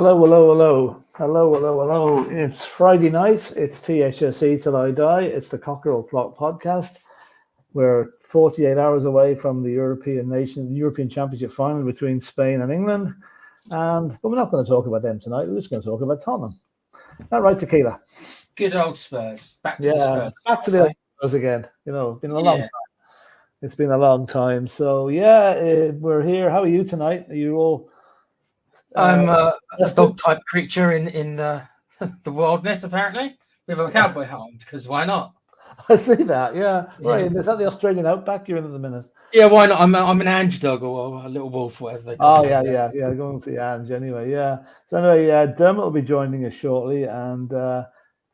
Hello, hello, hello. Hello, hello, hello. It's Friday night. It's Thfc Till I Die. It's the Cockeral podcast. We're 48 hours away from the European Championship final between Spain and England. But we're not going to talk about them tonight. We're just going to talk about Tottenham. Not right, Tequila? Good old Spurs. Back to the Spurs. Back to the old Spurs again. Been a long time. It's been a long time. So, we're here. How are you tonight? Are you all... I'm a dog-type creature in the wilderness, apparently. We have a cowboy hat on, because why not? I see that, yeah. Right, is that the Australian outback you're in at the minute? Yeah, why not? I'm an Ange dog or a little wolf, whatever they call it. Yeah. Going to see Ange anyway, yeah. So anyway, Dermot will be joining us shortly, and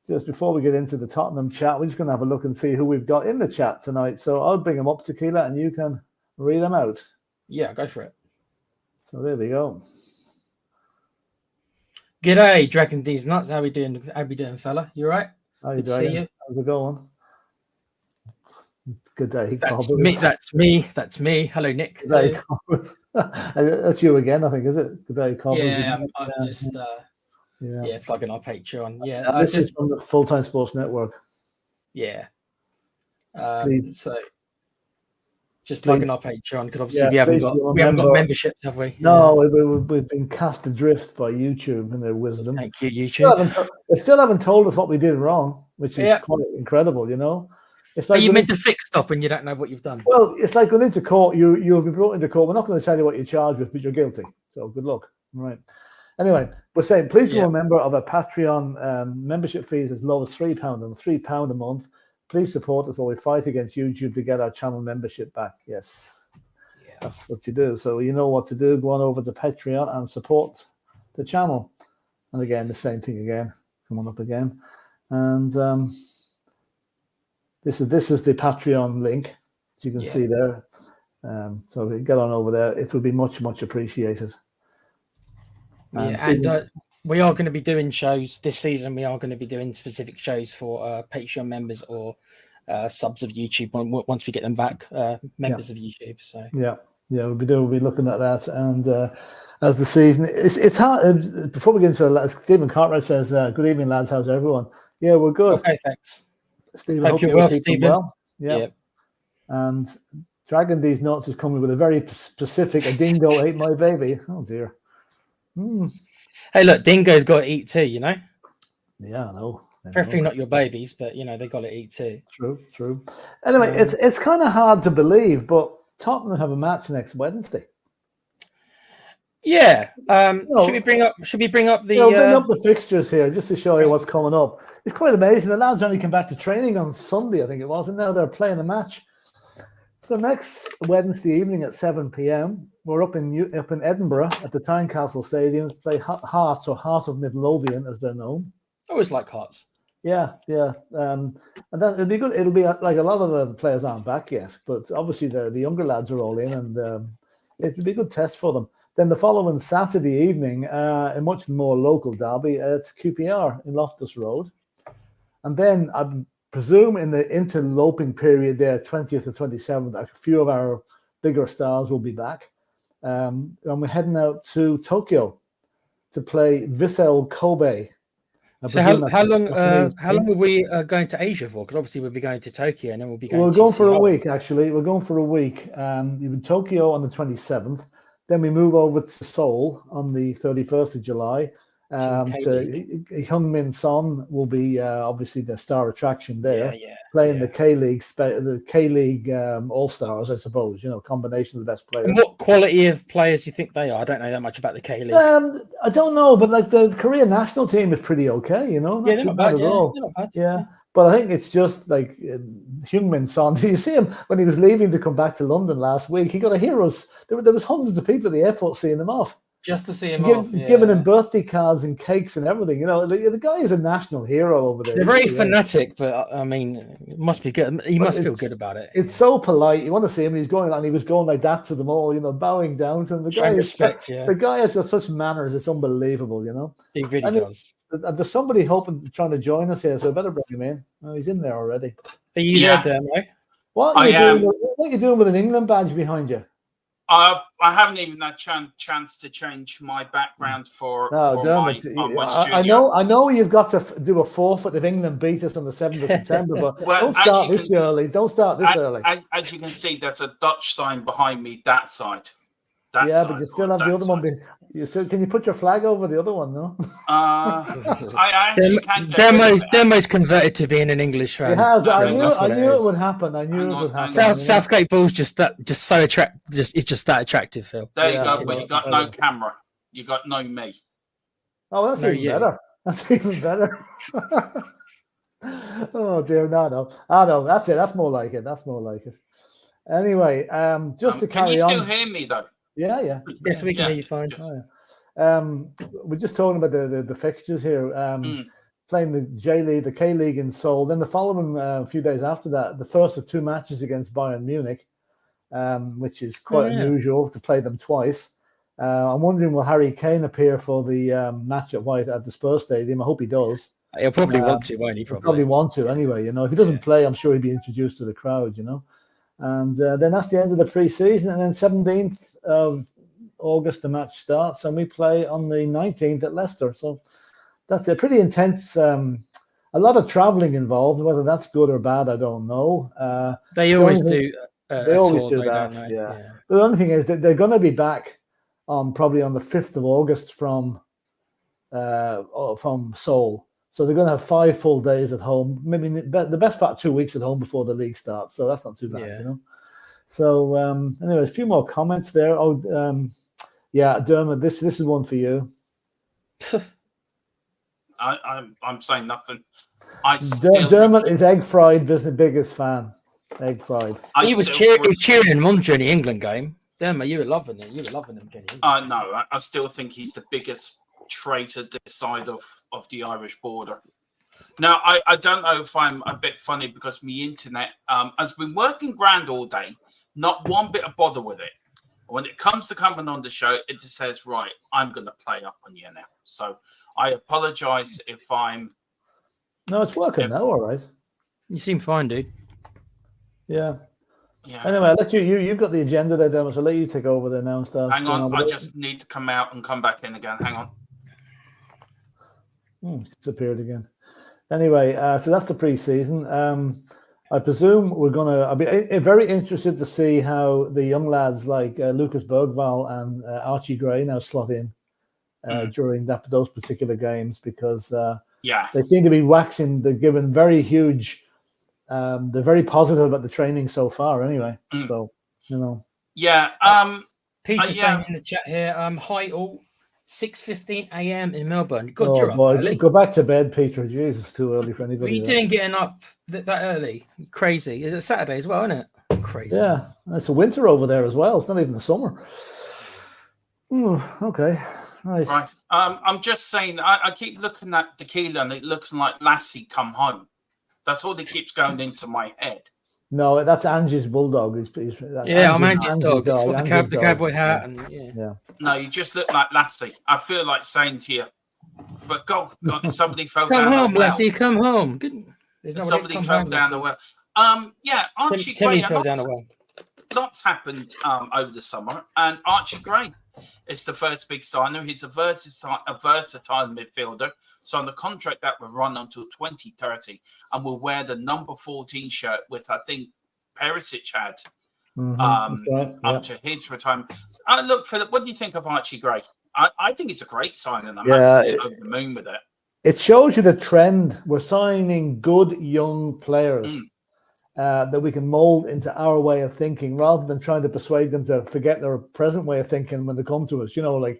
just before we get into the Tottenham chat, we're just going to have a look and see who we've got in the chat tonight. So I'll bring them up, Tequila, and you can read them out. Yeah, go for it. So there we go. G'day, Dragon D's Nuts. How we doing, fella? You all right? How you doing? See you. How's it going? Good day. That's me. Hello, Nick. Good day, Cobbers. That's you again, I think, is it? Good day, Cobbers. Yeah, I'm just plugging our Patreon. Yeah, this is from the Full-Time Sports Network. Yeah. So just plugging our Patreon, because obviously we haven't got memberships, have we? No, we've been cast adrift by YouTube and their wisdom. Thank you, YouTube. They still haven't told us what we did wrong, which is quite incredible, It's like you meant to fix stuff when you don't know what you've done. Well, it's like going into court. You've been brought into court. We're not going to tell you what you're charged with, but you're guilty. So good luck. Right. Anyway, we're saying please become a member of a Patreon. Membership fees as low as £3 and £3 a month. Please support us while we fight against YouTube to get our channel membership back. Yes, that's what you do. So you know what to do. Go on over to Patreon and support the channel. And again, the same thing again. Come on up again. And this is the Patreon link, as you can see there. So if you get on over there, it would be much, much appreciated. And we are going to be doing shows this season. We are going to be doing specific shows for Patreon members or subs of YouTube once we get them back, members of YouTube. So we'll be looking at that. And as the season, it's hard. Before we get into it, Stephen Cartwright says, "Good evening, lads. How's everyone?" Yeah, we're good. Okay, thanks. Stephen, hope you're well, Stephen. Well. Yeah. And Dragon D's Nuts is coming with a very specific. A dingo ate my baby. Oh dear. Hey, look, dingoes got to eat too, Yeah, I know. Preferably not your babies, but they got to eat too. True. Anyway, it's kind of hard to believe, but Tottenham have a match next Wednesday. Yeah. Should we bring up the bring up the fixtures here just to show you what's coming up. It's quite amazing. The lads only came back to training on Sunday, I think it was, and now they're playing a match. So next Wednesday evening at 7 p.m, we're up in Edinburgh at the Tynecastle Stadium to play Hearts, or Heart of Midlothian as they're known. Always like Hearts. Yeah. And then it'll be good. It'll be like a lot of the players aren't back yet, but obviously the younger lads are all in, and it'll be a good test for them. Then the following Saturday evening, a much more local derby, it's QPR in Loftus Road. And then I presume in the interloping period there, 20th to 27th, a few of our bigger stars will be back. And we're heading out to Tokyo to play Vissel Kobe. So how long are we going to Asia for? Because obviously we'll be going to Tokyo, and then we'll be going. We're going for a week, actually. We're going for a week. In Tokyo on the 27th. Then we move over to Seoul on the 31st of July. Heung-min Son will be obviously the star attraction there, playing the K-League All-Stars, I suppose. Combination of the best players. And what quality of players do you think they are? I don't know that much about the K-League. I don't know, but like the Korean national team is pretty okay. Not too bad at all. They're not bad. Yeah. But I think it's just like Heung-min Son. Did you see him when he was leaving to come back to London last week? He got a heroes. There was hundreds of people at the airport seeing him off. Just to see him off, giving him birthday cards and cakes and everything. The guy is a national hero over there. They're very fanatic, but I mean, it must be good. He must feel good about it. It's so polite. You want to see him. He was going like that to them all. Bowing down to them. The guy has got such manners. It's unbelievable. He really does. There's somebody trying to join us here, so I better bring him in. Oh, he's in there already. Are you there, Dermo? What are you doing with an England badge behind you? I haven't even had chance to change my background for Dermot, my I know you've got to do a forfeit if England beat us on the 7th of September, but don't start this early. Don't start this early. As you can see, there's a Dutch sign behind me. That side. But you still have the other one. Can you put your flag over the other one? No. I actually can't. Demo's converted to being an English fan. He has. I knew it would happen. Southgate Ball's just so attractive. It's just that attractive, Phil. There you go. But you got no camera. You got no me. Oh, that's even better. That's even better. Oh dear, no. That's it. That's more like it. Anyway, just to carry on. Can you still hear me though? Yeah. Yes, we can hear you fine. Oh, yeah. We're just talking about the fixtures here. Playing the J League, the K League in Seoul. Then the following few days after that, the first of 2 matches against Bayern Munich, which is quite unusual to play them twice. I'm wondering, will Harry Kane appear for the match at the Spurs Stadium? I hope he does. He'll probably want to, won't he? Probably want to anyway. If he doesn't play, I'm sure he'll be introduced to the crowd. And then that's the end of the pre-season. And then 17th of August, the match starts, and we play on the 19th at Leicester. So that's a pretty intense. A lot of travelling involved. Whether that's good or bad, I don't know. They always do. They always do that. Yeah. The only thing is that they're going to be back probably on the 5th of August from Seoul. So they're going to have 5 full days at home. Maybe the best part 2 weeks at home before the league starts. So that's not too bad, So anyway, a few more comments there. Dermot, this is one for you. I'm saying nothing. Dermot is egg fried. The biggest fan. Egg fried. He was cheering him on during the England game. Dermot, you were loving it. You were loving him, Jenny. No, I still think he's the biggest traitor this side of the Irish border. Now, I don't know if I'm a bit funny because my internet has been working grand all day, not one bit of bother with it. When it comes to coming on the show, it just says, right, I'm going to play up on you now. So I apologize if I'm... No, it's working now, all right. You seem fine, dude. Yeah. Anyway, I'll let you've got the agenda there, Dermot, so I'll let you take over there now and start. Hang on, I just need to come out and come back in again. Hang on. It's disappeared again. Anyway, so that's the pre-season. I presume I'll be very interested to see how the young lads like Lucas Bergvall and Archie Gray now slot in during those particular games, because they seem to be they're given very huge. They're very positive about the training so far anyway. So, Yeah. Peter saying in the chat here, hi all. 6:15 a.m. in Melbourne. God, you're up early. Go back to bed, Peter. Jesus, it's too early for anybody. What are you doing getting up that early? Crazy. Is it Saturday as well, isn't it? Crazy. Yeah, it's a winter over there as well. It's not even the summer. Okay. Nice. Right. I'm just saying, I keep looking at Tequila and it looks like Lassie come home. That's all that keeps going into my head. No, that's Angie's bulldog. I'm Angie's dog. The cowboy hat. And, No, you just look like Lassie. I feel like saying to you, but God, somebody fell down the well. Come home, Lassie, come home. Somebody fell down the well. Archie Gray. Fell down the well. Lots happened over the summer, and Archie Gray is the first big signer. He's a versatile midfielder. So on the contract that will run until 2030, and will wear the number 14 shirt, which I think Perisic had up to his retirement. Look, Philip, what do you think of Archie Gray? I think it's a great signing. I'm absolutely over the moon with it. It shows you the trend. We're signing good young players that we can mold into our way of thinking, rather than trying to persuade them to forget their present way of thinking when they come to us. A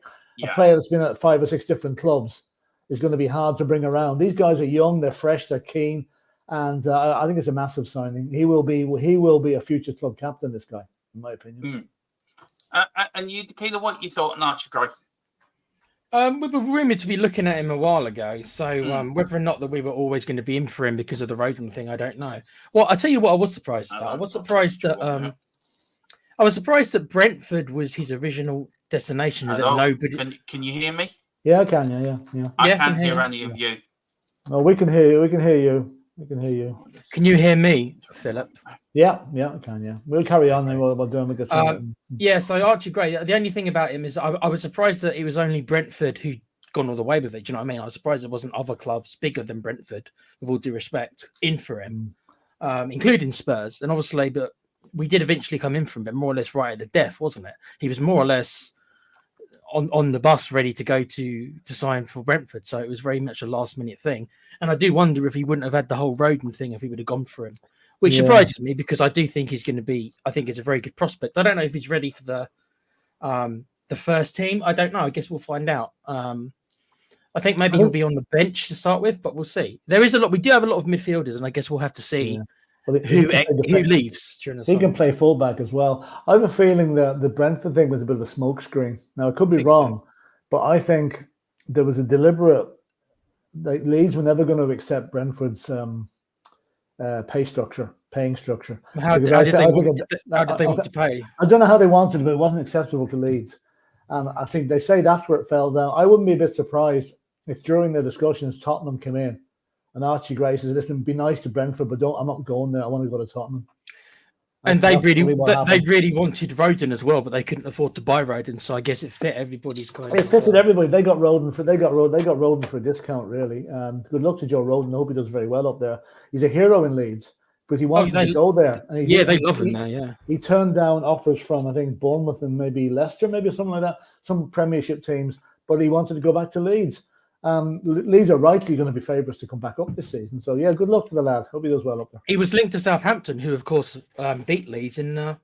player that's been at 5 or 6 different clubs is going to be hard to bring around. These guys are young, they're fresh, they're keen, and I think it's a massive signing. He will be a future club captain, this guy, in my opinion. And you, Tequila, what you thought on Archie Gray? We were rumoured to be looking at him a while ago, so whether or not that we were always going to be in for him because of the Rodon thing, I don't know. Well, I'll tell you what I was surprised about. I was surprised that Brentford was his original destination. That nobody... Can you hear me? Yeah, I can. Yeah. I can't hear any of you. Oh, we can hear you. We can hear you. Can you hear me? Philip. Yeah, I can. Yeah, we'll carry on and we'll do them. Yeah, so Archie Gray. The only thing about him is I was surprised that it was only Brentford who'd gone all the way with it. Do you know what I mean? I was surprised there wasn't other clubs bigger than Brentford, with all due respect, in for him, including Spurs. And obviously, but we did eventually come in for him, but more or less right at the death, wasn't it? He was more or less on the bus ready to go to sign for Brentford. So it was very much a last minute thing. And I do wonder if he wouldn't have had the whole Roden thing if he would have gone for him, which surprises me because I do think he's going to be, I think it's a very good prospect. I don't know if he's ready for the first team. I don't know. I guess we'll find out. I think maybe he'll be on the bench to start with, but we'll see. There is a lot. We do have a lot of midfielders, and I guess we'll have to see. Yeah. Well, who leaves during the summer. He can play fullback as well. I have a feeling that the Brentford thing was a bit of a smokescreen. Now, I could be wrong, but I think there was a deliberate... Leeds were never going to accept Brentford's paying structure. How did they want to pay? I don't know how they wanted, but it wasn't acceptable to Leeds. And I think they say that's where it fell down. I wouldn't be a bit surprised if during the discussions Tottenham came in and Archie Gray says, listen, be nice to Brentford, but I'm not going there. I want to go to Tottenham. And they really wanted Roden as well, but they couldn't afford to buy Roden, so I guess it fit everybody's kind. It fitted everybody. They got Roden for a discount, really. Good luck to Joe Roden. I hope he does very well up there. He's a hero in Leeds, but he wanted to go there. And they love him now. Yeah, he turned down offers from I think Bournemouth and maybe Leicester, maybe something like that, some Premiership teams. But he wanted to go back to Leeds. Leeds are rightly going to be favourites to come back up this season. So, yeah, good luck to the lad. Hope he does well up there. He was linked to Southampton, who, of course, beat Leeds in the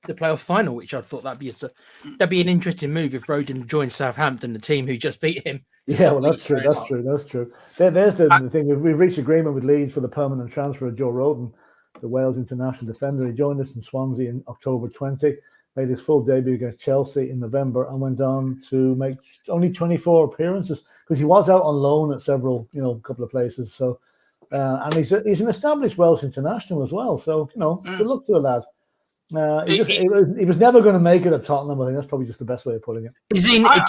playoff final, which I thought that'd be an interesting move if Roden joined Southampton, the team who just beat him. Yeah, well, that's true. There's the thing. We've reached agreement with Leeds for the permanent transfer of Joe Roden, the Wales international defender. He joined us in Swansea in October 20. Made his full debut against Chelsea in November and went on to make only 24 appearances because he was out on loan at several, couple of places. So, and he's an established Welsh international as well. So, good luck to the lad. He was never going to make it at Tottenham. I think that's probably just the best way of putting it. Do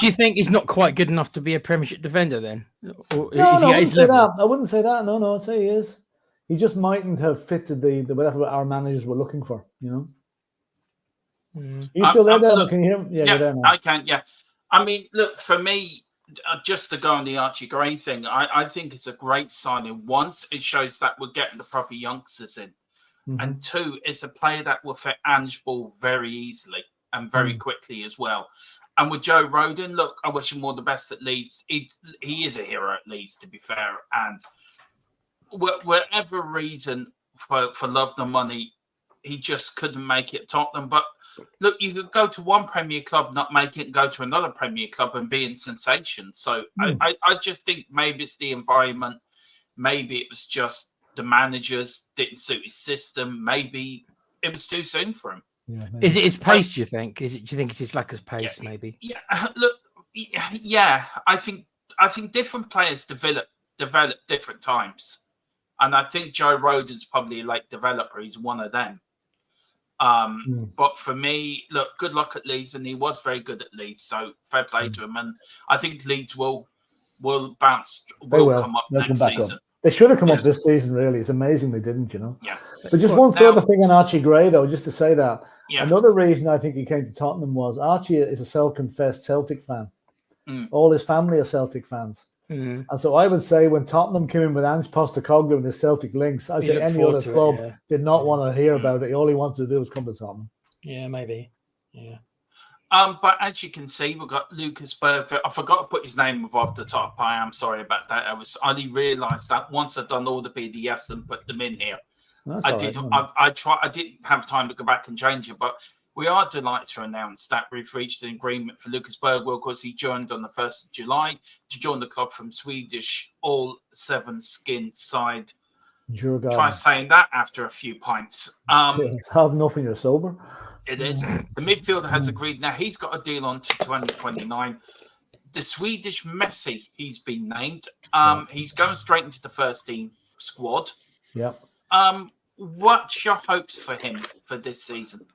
you think he's not quite good enough to be a Premiership defender then? No, I wouldn't say that. I wouldn't say that. No, I'd say he is. He just mightn't have fitted the whatever our managers were looking for, You still there, Dan? Can you hear me? Yeah, you're there now. I can, yeah. I mean, look, for me, just to go on the Archie Gray thing, I think it's a great signing. Once, it shows that we're getting the proper youngsters in. Mm-hmm. And two, it's a player that will fit Ange Ball very easily and very quickly as well. And with Joe Roden, look, I wish him all the best at Leeds. He is a hero at Leeds, to be fair. And whatever reason for love the money, he just couldn't make it at Tottenham. But look, you could go to one Premier club, not make it, and go to another Premier club and be in sensation. So I just think maybe it's the environment. Maybe it was just the managers didn't suit his system. Maybe it was too soon for him. Yeah, is it his pace, do you think? Do you think it's his lack of pace, maybe? Yeah, look, yeah, I think different players develop different times. And I think Joe Roden's probably a late developer. He's one of them. But for me, look, good luck at Leeds, and he was very good at Leeds, so fair play to him. And I think Leeds will bounce, come up next season. They should have come up this season, really. It's amazing they didn't, Yeah. But just one further thing on Archie Gray, though, just to say that. Yeah. Another reason I think he came to Tottenham was Archie is a self-confessed Celtic fan. All his family are Celtic fans. And so I would say when Tottenham came in with Ange Postecoglou and his Celtic links, I'd say any other club did not want to hear about it. All he wanted to do was come to Tottenham. Yeah, maybe. Yeah. But as you can see, we've got Lucas Berger. I forgot to put his name above the top. I am sorry about that. I only realised that once I'd done all the PDFs and put them in here. I didn't have time to go back and change it, but we are delighted to announce that we've reached an agreement for Lucas Bergwall because he joined on the 1st of July to join the club from Swedish all-seven skin side. Try saying that after a few pints. It's hard enough when you're sober. It is. The midfielder has agreed. Now, he's got a deal on to 2029. The Swedish Messi, he's been named. He's going straight into the first team squad. Yep. What's your hopes for him for this season?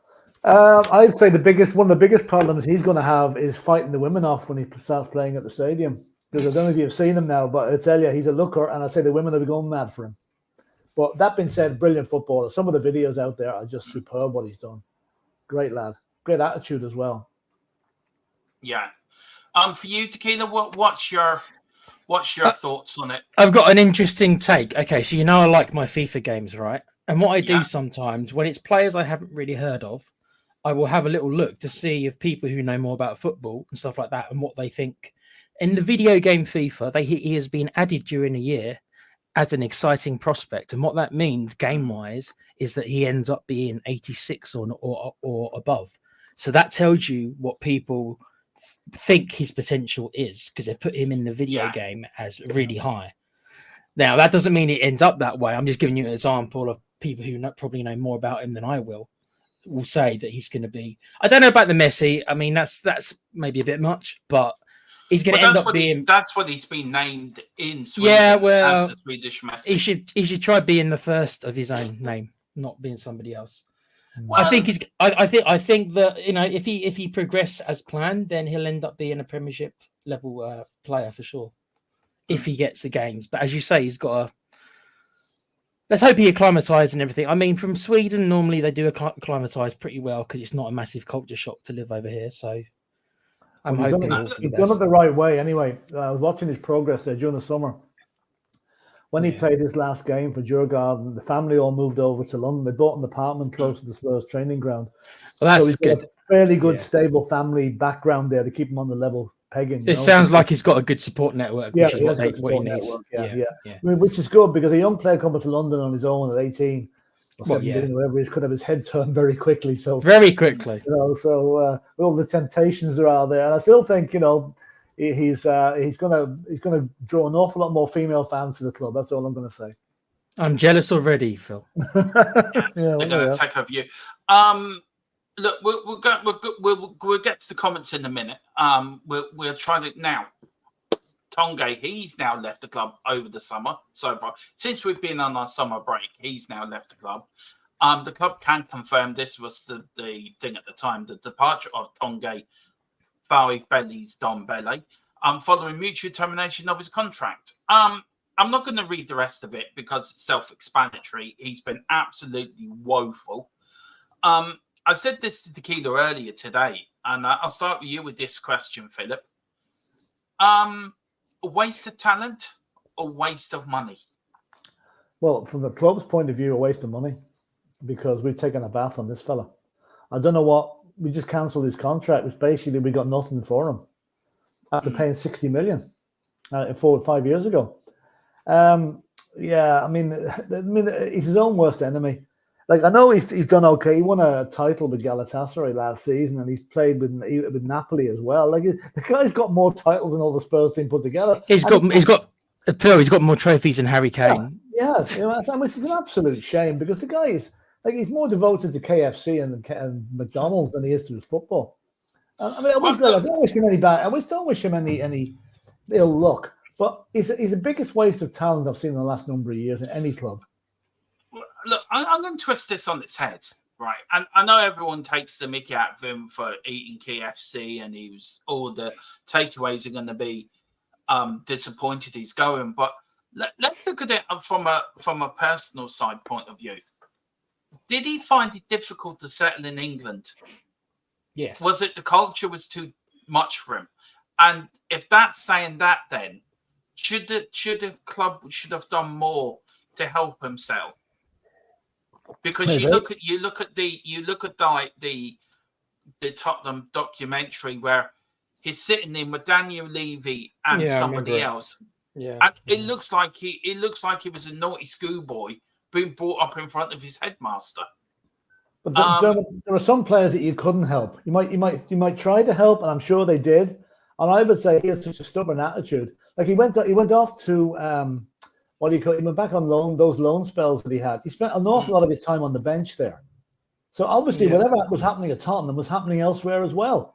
I'd say one of the biggest problems he's going to have is fighting the women off when he starts playing at the stadium. Because I don't know if you've seen him now, but I tell you, he's a looker, and I say the women will be going mad for him. But that being said, brilliant footballer. Some of the videos out there are just superb what he's done. Great lad. Great attitude as well. Yeah. For you, Tequila, what's your thoughts on it? I've got an interesting take. Okay, so I like my FIFA games, right? And what I do sometimes when it's players I haven't really heard of, I will have a little look to see if people who know more about football and stuff like that and what they think. In the video game FIFA, he has been added during a year as an exciting prospect. And what that means game-wise is that he ends up being 86 or above. So that tells you what people think his potential is, because they put him in the video game as really high. Now, that doesn't mean it ends up that way. I'm just giving you an example of people who probably know more about him than I will say that he's going to be. I don't know about the Messi. I mean, that's maybe a bit much, but he's going to end up being. That's what he's been named in Sweden. Yeah, well, as the Swedish Messi. He should try being the first of his own name, not being somebody else. Well, I think I think that if he progresses as planned, then he'll end up being a Premiership level player for sure, if he gets the games. But as you say, he's got a. Let's hope he acclimatizes and everything. I mean, from Sweden, normally they do acclimatize pretty well because it's not a massive culture shock to live over here. So I'm hoping he's done it the right way. Anyway, I was watching his progress there during the summer. When he played his last game for Djurgården, the family all moved over to London. They bought an apartment close to the Spurs training ground. Well, that's so he's good. got a fairly good, stable family background there to keep him on the level pegging. It sounds like he's got a good support network, which is what he needs. Yeah. I mean, which is good because a young player coming to London on his own at 18 or 17, whatever, he could have his head turned very quickly. So very quickly. So all the temptations are out there, and I still think he's gonna draw an awful lot more female fans to the club. That's all I'm going to say. I'm jealous already, Phil. They're going to take over you. Look, we'll get to the comments in a minute. We'll try it now. Tonge, he's now left the club over the summer so far. Since we've been on our summer break, he's now left the club. The club can confirm this was the thing at the time, the departure of Tonge Belly's Don Bele, following mutual termination of his contract. I'm not going to read the rest of it because it's self-explanatory. He's been absolutely woeful. I said this to Tequila earlier today, and I'll start with you with this question, Philip. A waste of talent or waste of money? Well, from the club's point of view, a waste of money, because we've taken a bath on this fella. I don't know what. We just cancelled his contract, which basically we got nothing for him after paying 60 million 4 or 5 years ago. I mean, he's his own worst enemy. Like, I know he's done okay. He won a title with Galatasaray last season, and he's played with Napoli as well. Like, the guy's got more titles than all the Spurs team put together. He's got more trophies than Harry Kane. Yes, which is an absolute shame because the guy is. Like, he's more devoted to KFC and McDonald's than he is to his football. I mean, I don't wish him any bad. I don't wish him any ill luck. But he's the biggest waste of talent I've seen in the last number of years in any club. Look, I'm going to twist this on its head, right? And I know everyone takes the mickey out of him for eating KFC, and all the takeaways are going to be disappointed he's going. But let's look at it from a personal side point of view. Did he find it difficult to settle in England? Yes. Was it the culture was too much for him? And if that's saying that, then should the club have done more to help him settle? Because you look at the Tottenham documentary where he's sitting in with Daniel Levy and somebody else. Yeah. And it looks like he was a naughty schoolboy being brought up in front of his headmaster. But there are some players that you couldn't help. You might try to help, and I'm sure they did. And I would say he has such a stubborn attitude. Like, he went off to he went back on loan, those loan spells that he had. He spent an awful lot of his time on the bench there. So obviously whatever was happening at Tottenham was happening elsewhere as well.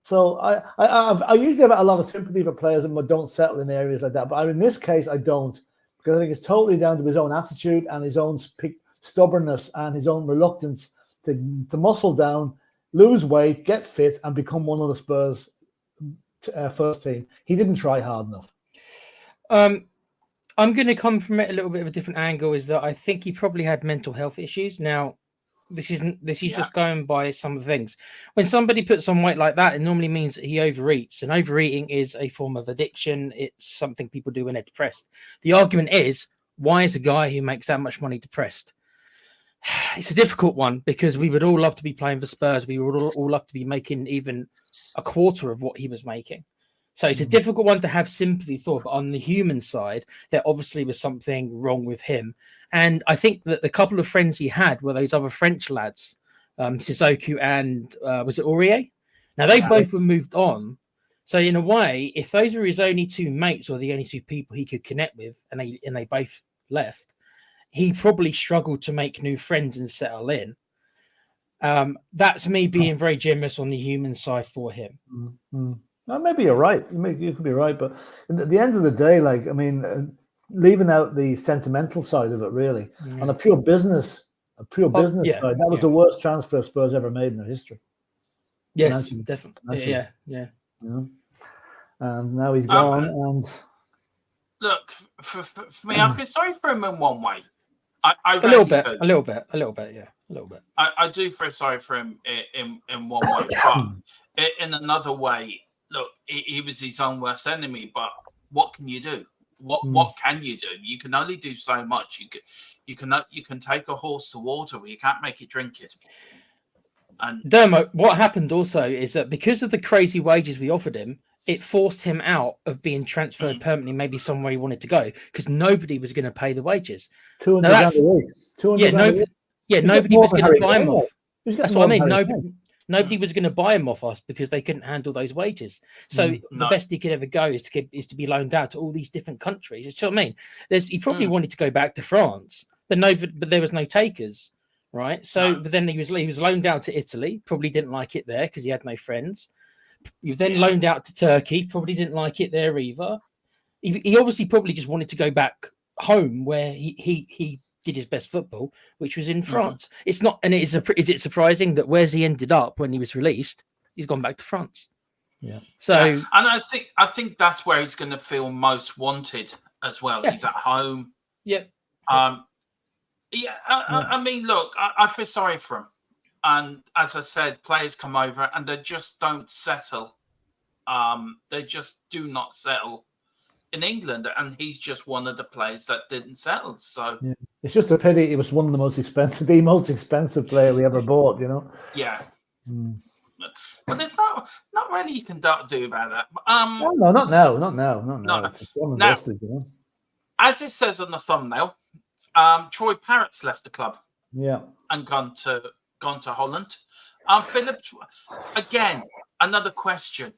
So I usually have a lot of sympathy for players that don't settle in areas like that. But in this case, I don't. Because I think it's totally down to his own attitude and his own stubbornness and his own reluctance to muscle down, lose weight, get fit, and become one of the Spurs first team. He didn't try hard enough. I'm going to come from it a little bit of a different angle. Is that I think he probably had mental health issues. Now, this is just going by some things. When somebody puts on weight like that, it normally means that he overeats, and overeating is a form of addiction. It's something people do when they're depressed. The argument is, why is a guy who makes that much money depressed? It's a difficult one because we would all love to be playing for Spurs. We would all love to be making even a quarter of what he was making. So it's a difficult one to have sympathy for. But on the human side, there obviously was something wrong with him. And I think that the couple of friends he had were those other French lads, Sissoko and was it Aurier? Now, they both were moved on. So in a way, if those were his only two mates or the only two people he could connect with, and they both left, he probably struggled to make new friends and settle in. That's me being very generous on the human side for him. Mm-hmm. Well, maybe you're right. You could be right, but at the end of the day, like, I mean, leaving out the sentimental side of it, really, on a pure business side, that was the worst transfer Spurs ever made in their history. Yes, definitely. Yeah. You know? And now he's gone. And look, for me, I feel sorry for him in one way. A little bit, yeah, a little bit. I do feel sorry for him in one way, but in another way, look, he was his own worst enemy. But what can you do? What can you do? You can only do so much. You can take a horse to water, but you can't make it drink it. And Dermo, what happened also is that because of the crazy wages we offered him, it forced him out of being transferred permanently, maybe somewhere he wanted to go, because nobody was going to pay the wages. $200 a week. Nobody was going to buy him off. That's what I mean. Nobody was going to buy him off us because they couldn't handle those wages. So the best he could ever go is to be loaned out to all these different countries. You know what I mean? He probably wanted to go back to France, but there was no takers, right? So, but then he was loaned out to Italy. Probably didn't like it there because he had no friends. You then loaned out to Turkey. Probably didn't like it there either. He obviously probably just wanted to go back home where he did his best football, which was in France. It's not, and is it surprising that where's he ended up when he was released? He's gone back to France. Yeah. So, and I think that's where he's going to feel most wanted as well. Yeah. He's at home. Yep. I mean, look, I feel sorry for him. And as I said, players come over and they just don't settle. They just do not settle in England, and he's just one of the players that didn't settle. So it's just a pity he was one of the most expensive player we ever bought. You know. Yeah. But there's not really you can do about that. No, not now. Now, as it says on the thumbnail, Troy Parrott's left the club. Yeah. And gone to Holland. Philip, again, another question.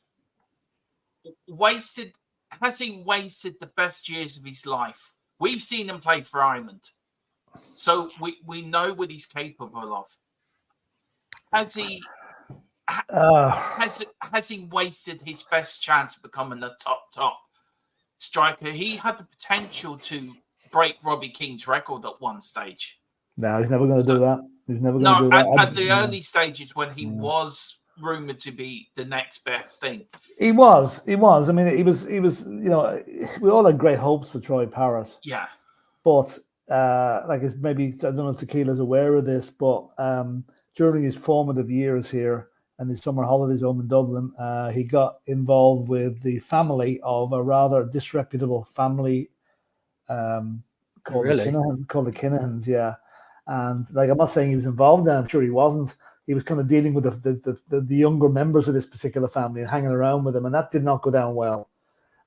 Has he wasted the best years of his life? We've seen him play for Ireland, so we know what he's capable of. Has he wasted his best chance of becoming a top striker? He had the potential to break Robbie Keane's record at one stage. No, he's never going to do that. He's never going to do that. At the early stages when he was rumored to be the next best thing. He was. I mean, he was, you know, we all had great hopes for Troy Parrott. Yeah. But like it's maybe, I don't know if Tequila's aware of this, but during his formative years here and his summer holidays home in Dublin, he got involved with the family of a rather disreputable family called the Kinahans, yeah. And like, I'm not saying he was involved in it, I'm sure he wasn't. He was kind of dealing with the younger members of this particular family and hanging around with them, and that did not go down well.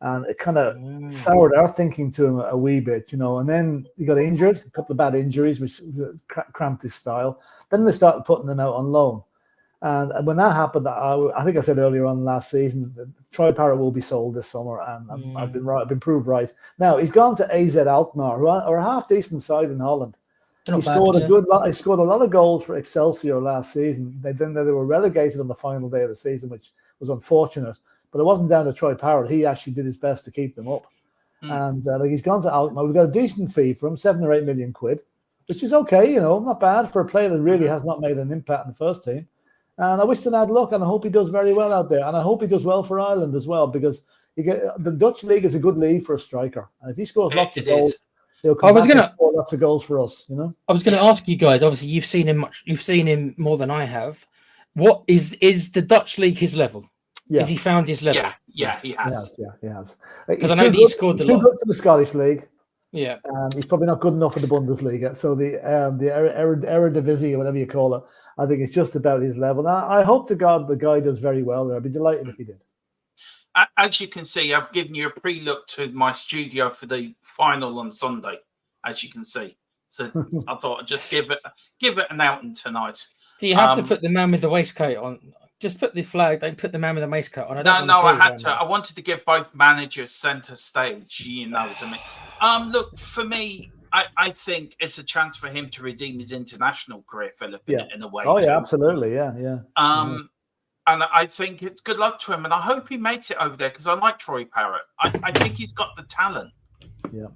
And it kind of soured our thinking to him a wee bit, you know. And then he got injured, a couple of bad injuries, which cramped his style. Then they started putting him out on loan. And when that happened, I think I said earlier on last season, Troy Parrott will be sold this summer, and I've been right. I've been proved right. Now he's gone to AZ Alkmaar, who are a half decent side in Holland. He scored a lot of goals for Excelsior last season. They were relegated on the final day of the season, which was unfortunate. But it wasn't down to Troy Parrott. He actually did his best to keep them up. And he's gone to Alkmaar. We've got a decent fee for him, 7 or 8 million quid, which is okay, you know, not bad for a player that really has not made an impact in the first team. And I wish him bad luck, and I hope he does very well out there. And I hope he does well for Ireland as well, because You get the Dutch league is a good league for a striker, and if he scores lots of It goals, is. he'll come back and score lots of goals for us. I was going to ask you guys. Obviously, you've seen him more than I have. What is the Dutch league his level? Yeah. Has he found his level? Yeah, he has. He has. Because I know he scored a lot. Too good for the Scottish league. Yeah, and he's probably not good enough for the Bundesliga. So the Eredivisie, or whatever you call it, I think it's just about his level. Now, I hope to God the guy does very well there. I'd be delighted if he did. As you can see, I've given you a pre-look to my studio for the final on Sunday, as you can see. So I thought I'd just give it an outing tonight. Do you have to put the man with the waistcoat on? Just put the flag. Don't put the man with the waistcoat on. I had to. I wanted to give both managers centre stage. You know what I mean? Look, for me, I think it's a chance for him to redeem his international career, Philip, in a way. Oh, too. yeah, absolutely. Yeah. And I think it's good luck to him, and I hope he makes it over there because I like Troy Parrott. I think he's got the talent. Yeah.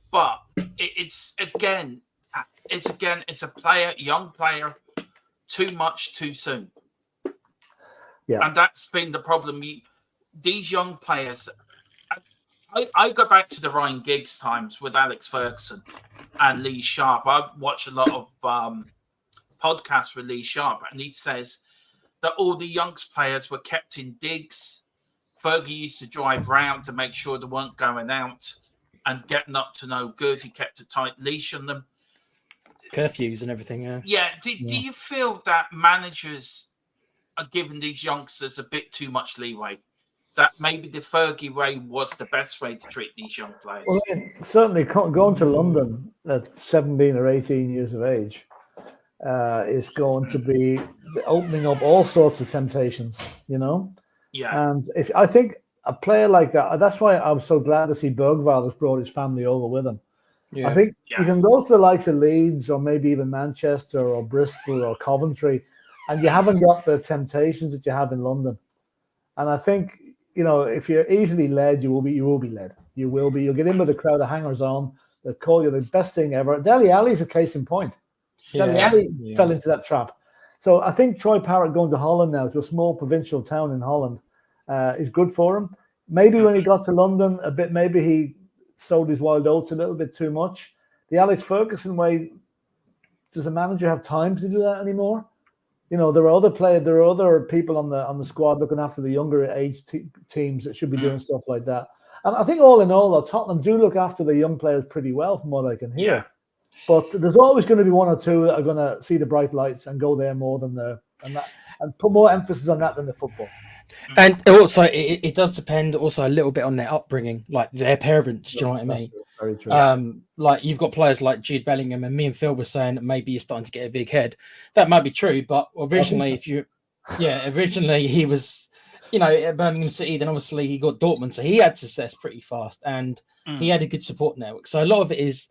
But it's a young player, too much too soon. Yeah. And that's been the problem. These young players, I go back to the Ryan Giggs times with Alex Ferguson and Lee Sharp. I watch a lot of podcasts with Lee Sharp, and he says that all the young players were kept in digs. Fergie used to drive round to make sure they weren't going out and getting up to no good. He kept a tight leash on them. Curfews and everything, yeah. Yeah. Do you feel that managers are giving these youngsters a bit too much leeway? That maybe the Fergie way was the best way to treat these young players? Well, certainly going to London at 17 or 18 years of age is going to be opening up all sorts of temptations, Yeah. And if I think a player like that, that's why I was so glad to see Bergvall has brought his family over with him. Yeah. I think you can go to the likes of Leeds or maybe even Manchester or Bristol or Coventry, and you haven't got the temptations that you have in London. And I think, if you're easily led, you will be led. You'll get in with a crowd of hangers on. They'll call you the best thing ever. Dele Alli's a case in point. Dele Alli fell into that trap. So I think Troy Parrott going to Holland now, to a small provincial town in Holland, is good for him. Maybe when he got to London a bit, maybe he sowed his wild oats a little bit too much. The Alex Ferguson way, does a manager have time to do that anymore? There are other people on the squad looking after the younger age teams that should be doing stuff like that. And I think all in all, though, Tottenham do look after the young players pretty well, from what I can hear. Yeah. But there's always going to be one or two that are going to see the bright lights and go there more than and put more emphasis on that than the football. And also, it does depend also a little bit on their upbringing, like their parents. Do you know what I mean? Very true. Like you've got players like Jude Bellingham, and me and Phil were saying that maybe he's starting to get a big head. That might be true, but originally, originally he was, at Birmingham City. Then obviously he got Dortmund, so he had success pretty fast, and he had a good support network. So a lot of it is,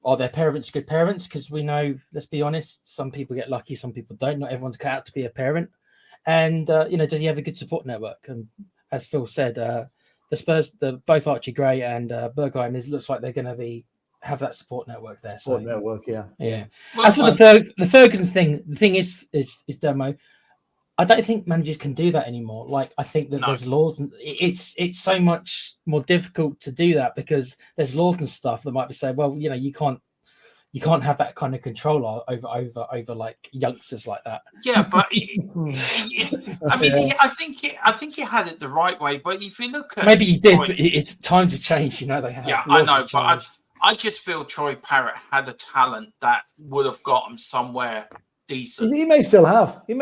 are their parents good parents? Because we know, let's be honest, some people get lucky, some people don't. Not everyone's cut out to be a parent. And, does he have a good support network? And as Phil said, the Spurs, both Archie Gray and Bergheim, it looks like they're going to have that support network there. Network, yeah. Well, as for the Ferguson thing, the thing is Demo, I don't think managers can do that anymore. Like, I think that there's laws, and it's so much more difficult to do that because there's laws and stuff that might be saying, well, you can't have that kind of control over like youngsters like that. Yeah, but I think he had it the right way. But if you look at maybe he did, but it's time to change. They have. Yeah, I know, but I just feel Troy Parrott had a talent that would have got him somewhere decent. He may still have. He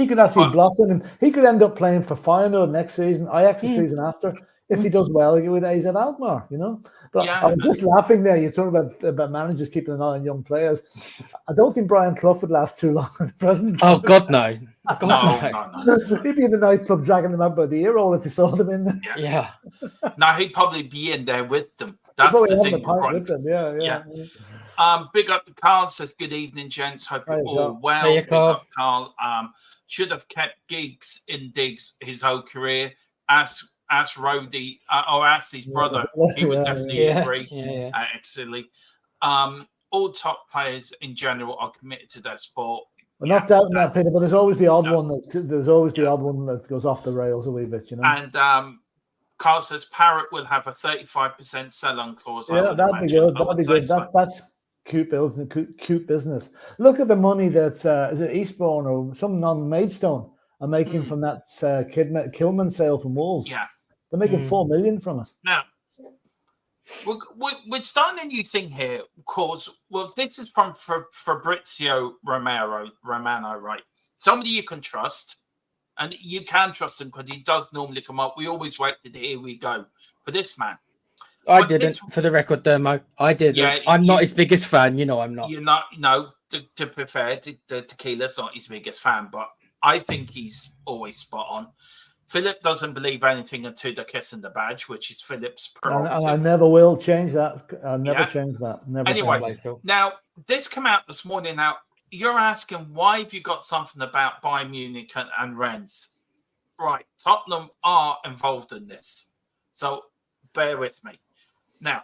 could actually blossom, and he could end up playing for Feyenoord next season, Ajax the season after. If he does well, with AZ Alkmaar, But I was just laughing there. You're talking about managers keeping an eye on young players. I don't think Brian Clough would last too long at the present. Oh, God, no. No. He'd be in the nightclub dragging them out by the ear roll if he saw them in there. Yeah. No, he'd probably be in there with them. That's the thing. With them. Yeah. Big up to Carl, says, good evening, gents. Hope you're all well. Hey, Carl. Big up, Carl. Should have kept Giggs in digs his whole career. Ask Rhodey or ask his brother, he would definitely agree. Silly. All top players in general are committed to their sport. We're not doubting that, Peter, but there's always the odd one. There's always the odd one that goes off the rails a wee bit, And Carl says Parrott will have a 35% sell-on clause. Yeah, that'd be good. That'd be good. That's cute business. Cute business. Look at the money that is it Eastbourne or some non-Maidstone are making from that Kilman sale from Wolves. Yeah, they're making 4 million from it. Now, we're starting a new thing here. Cause this is from Fabrizio Romano, right? Somebody you can trust. And you can trust him because he does normally come up. We always wait to here we go for this man. I didn't, for the record, Dermo. I didn't. Yeah, I'm not his biggest fan. You know, I'm not. You're not. No, to be fair, the Tequila's not his biggest fan, but I think he's always spot on. Philip doesn't believe anything until they're kissing the badge, which is Philip's prerogative. And I never will change that. I'll never change that. Never. Anyway, now this came out this morning. Now, you're asking why have you got something about Bayern Munich and Rennes? Right, Tottenham are involved in this, so bear with me. Now,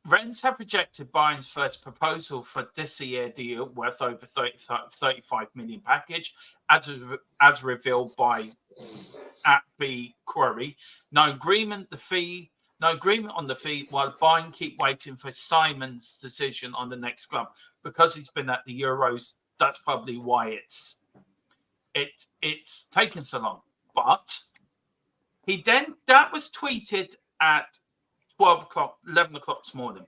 Rennes have rejected Bayern's first proposal for this year deal worth over 35 million package, as revealed by at the Query. No agreement on the fee, while Bayern keep waiting for Simon's decision on the next club. Because he's been at the Euros, that's probably why it's taken so long. But that was tweeted at 12 o'clock, 11 o'clock this morning.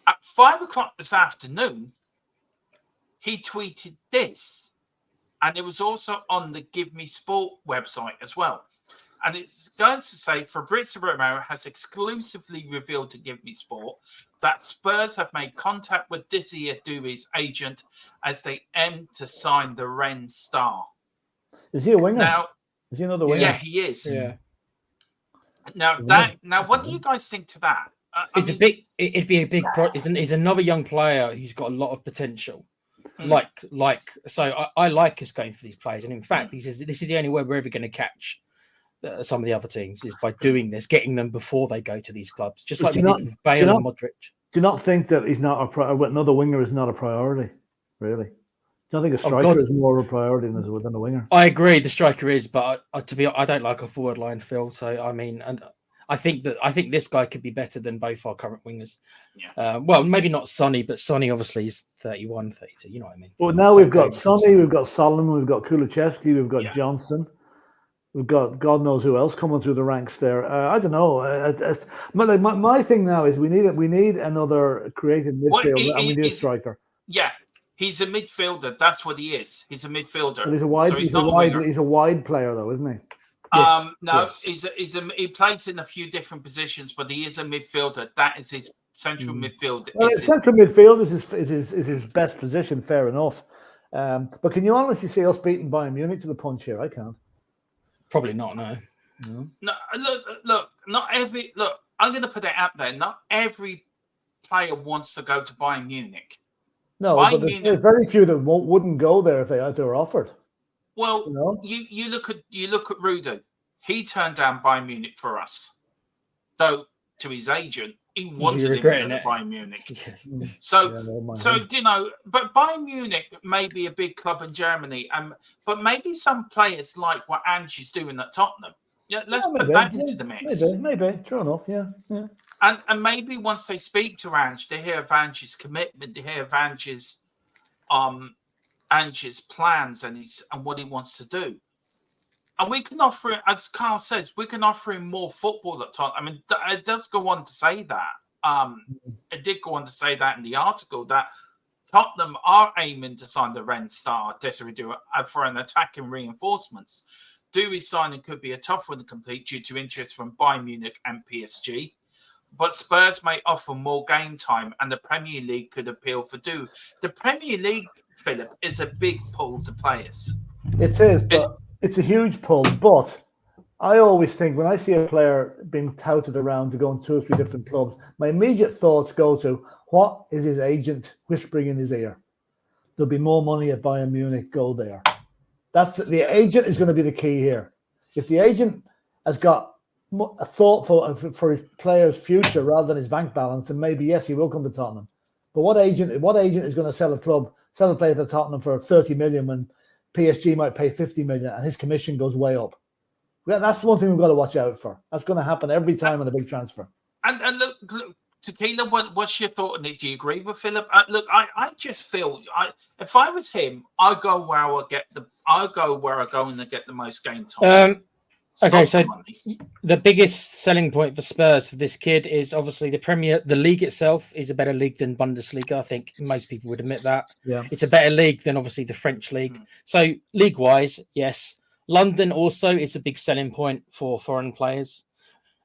At 5 o'clock this afternoon, he tweeted this. And it was also on the Give Me Sport website as well. And it's going to say Fabrizio Romano has exclusively revealed to Give Me Sport that Spurs have made contact with Didier Doui's agent as they aim to sign the Rennes star. Is he a winger? Now, is he another winger? Yeah, he is. Yeah. Now, what do you guys think to that? It'd be a big. He's another young player who's got a lot of potential. So I like us going for these players, and in fact, this is the only way we're ever going to catch some of the other teams is by doing this, getting them before they go to these clubs, just like we did with Bale and Modric. Do you not think that he's not another winger is not a priority, really? Do you think a striker is more of a priority than a winger? I agree, the striker is, but I don't like a forward line, Phil. So I mean, and I think this guy could be better than both our current wingers. Yeah. Well, maybe not Sonny, but Sonny obviously is 31, 32. You know what I mean? Well, now we've got Sonny, we've got Solomon, we've got Kulichevsky, we've got Johnson. We've got God knows who else coming through the ranks there. I don't know. My thing now is we need another creative midfielder and we need a striker. Yeah, he's a midfielder. That's what he is. He's a midfielder. But he's a wide player though, isn't he? He plays in a few different positions, but he is a midfielder. That is his central midfield. Well, central midfield is his best position. Fair enough. But can you honestly see us beating Bayern Munich to the punch here? I can't. Probably not. No. No. Look. Not every. Look, I'm going to put it out there. Not every player wants to go to Bayern Munich. No, but there's very few that wouldn't go there if they were offered. Well, you look at Rudo. He turned down Bayern Munich for us, though to his agent he wanted him to go to Bayern Munich. So but Bayern Munich may be a big club in Germany, but maybe some players like what Ange's doing at Tottenham. Yeah, let's put that into the mix. Maybe, true enough. Yeah. And maybe once they speak to Ange, they hear of Ange's commitment, they hear of Ange's plans and what he wants to do. And we can offer, as Carl says, we can offer him more football at Tottenham. I mean, it does go on to say that. It did go on to say that in the article that Tottenham are aiming to sign the Rennes star Desiree Doué for an attacking reinforcements. Doué's signing could be a tough one to complete due to interest from Bayern Munich and PSG. But Spurs may offer more game time, and the Premier League could appeal for Doué. The Premier League, Philip, is a big pull to players. It is, but it's a huge pull. But I always think when I see a player being touted around to go in 2 or 3 different clubs, my immediate thoughts go to what is his agent whispering in his ear? There'll be more money at Bayern Munich. Go there. That's the agent is going to be the key here. If the agent has got a thought for his player's future rather than his bank balance, then maybe yes, he will come to Tottenham. But what agent is going to sell a player to Tottenham for 30 million when PSG might pay 50 million and his commission goes way up? That's one thing we've got to watch out for. That's going to happen every time in a big transfer. And look, Tequila, what's your thought on it? Do you agree with Philip? Look, I just feel if I was him, I go where I go and get the most game time. Okay, so the biggest selling point for Spurs for this kid is obviously the league itself is a better league than Bundesliga. I think most people would admit that. Yeah, it's a better league than obviously the French league. So league-wise, yes. London also is a big selling point for foreign players.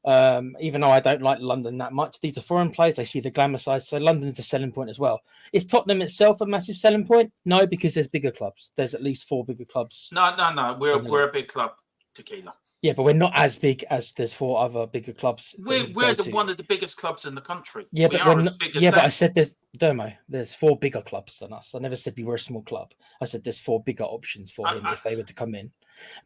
Even though I don't like London that much, these are foreign players. They see the glamour side, so London's a selling point as well. Is Tottenham itself a massive selling point? No, because there's bigger clubs. There's at least 4 bigger clubs. No. We're a big club, Tequila. Yeah, but we're not as big as there's 4 other bigger clubs. We're one of the biggest clubs in the country. Yeah, but but I said there's 4 bigger clubs than us. I never said we were a small club. I said there's 4 bigger options for him if they were to come in.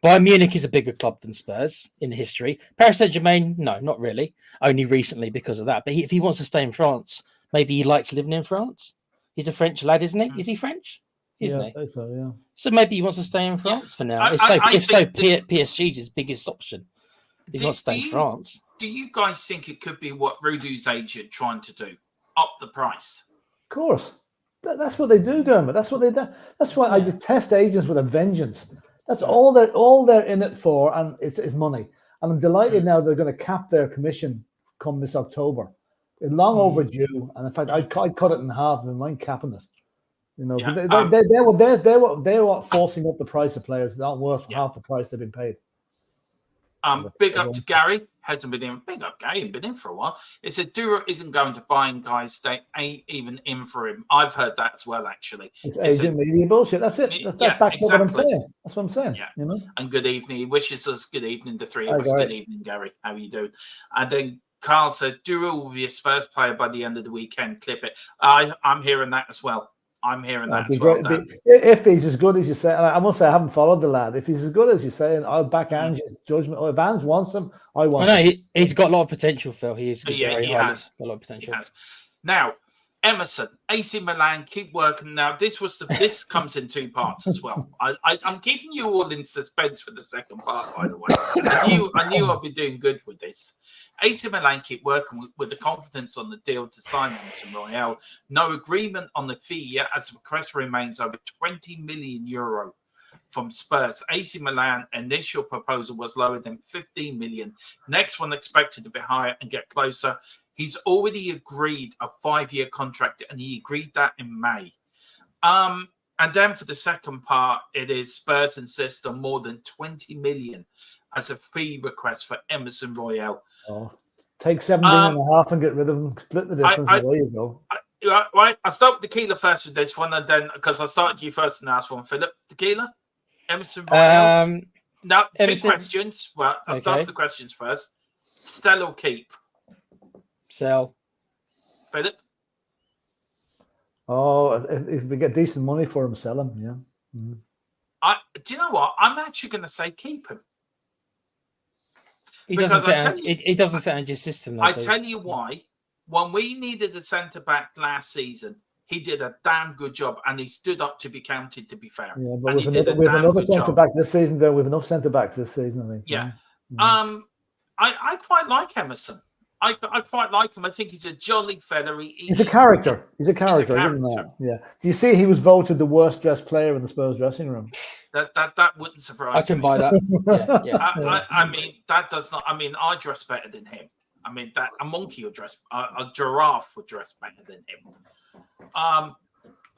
Bayern Munich is a bigger club than Spurs in history. Paris Saint-Germain, no, not really. Only recently because of that. But if he wants to stay in France, maybe he likes living in France. He's a French lad, isn't he? Is he French? Isn't he? I think so, yeah. So maybe he wants to stay in France for now. PSG's his biggest option. He's not staying in France. Do you guys think it could be what Rudu's agent trying to do? Up the price? Of course. That's what they do, Dermot. That's what they do. That's why I detest agents with a vengeance. That's all they're in it for, and it's money. And I'm delighted now they're going to cap their commission come this October. It's long overdue, and in fact, I'd cut it in half and mind capping it. You know, they're what forcing up the price of players. They're not worth half the price they've been paid. Big up to Gary. Hasn't been in. Big up, Gary. Been in for a while. It said Dura isn't going to buying guys. They ain't even in for him. I've heard that as well, actually. It's agent media bullshit. That's it. That backs up what I'm saying. That's what I'm saying. Yeah. You know. And good evening. He wishes us good evening. The 3 of us. Good evening, Gary. How are you doing? And then Carl says Dura will be a Spurs player by the end of the weekend. Clip it. I'm hearing that as well. I'm hearing that as well. If he's as good as you say, I must say I haven't followed the lad. If he's as good as you say, I'll back Ange's judgment. Or if Ange wants him, I want him. He's got a lot of potential, Phil. He has. Got a lot of potential. Now, Emerson, AC Milan, keep working. Now, this comes in 2 parts as well. I'm keeping you all in suspense for the second part, by the way. I knew I'd be doing good with this. AC Milan keep working with the confidence on the deal to sign Emerson Royale. No agreement on the fee yet, as the request remains over 20 million euro from Spurs. AC Milan initial proposal was lower than 15 million. Next one expected to be higher and get closer. He's already agreed a 5-year contract, and he agreed that in May. And then for the second part, it is Spurs insist on more than 20 million as a fee request for Emerson Royale. Oh, take 17.5 and get rid of them. Split the difference. There you go. Right, I'll start with Tequila first with this one, and then because I started you first and asked one, Philip. Tequila, Emerson Royale. Now, 2 questions. Well, I'll start with the questions first. Sell or keep? Sell. Philip? Oh, if we get decent money for him, sell him. Yeah. Mm-hmm. Do you know what? I'm actually going to say keep him. He doesn't fit into your system. I tell you why. When we needed a centre back last season, he did a damn good job, and he stood up to be counted. To be fair, yeah, but with another centre back this season, though, we've enough centre backs this season, I think. Yeah. I quite like Emerson. I quite like him. I think he's a jolly fella. He's a character. He's a character. Yeah. Do you see he was voted the worst dressed player in the Spurs dressing room? That wouldn't surprise me. I can buy that. Yeah. I mean, that does not. I mean, I dress better than him. I mean, that a monkey would dress, a giraffe would dress better than him. I'm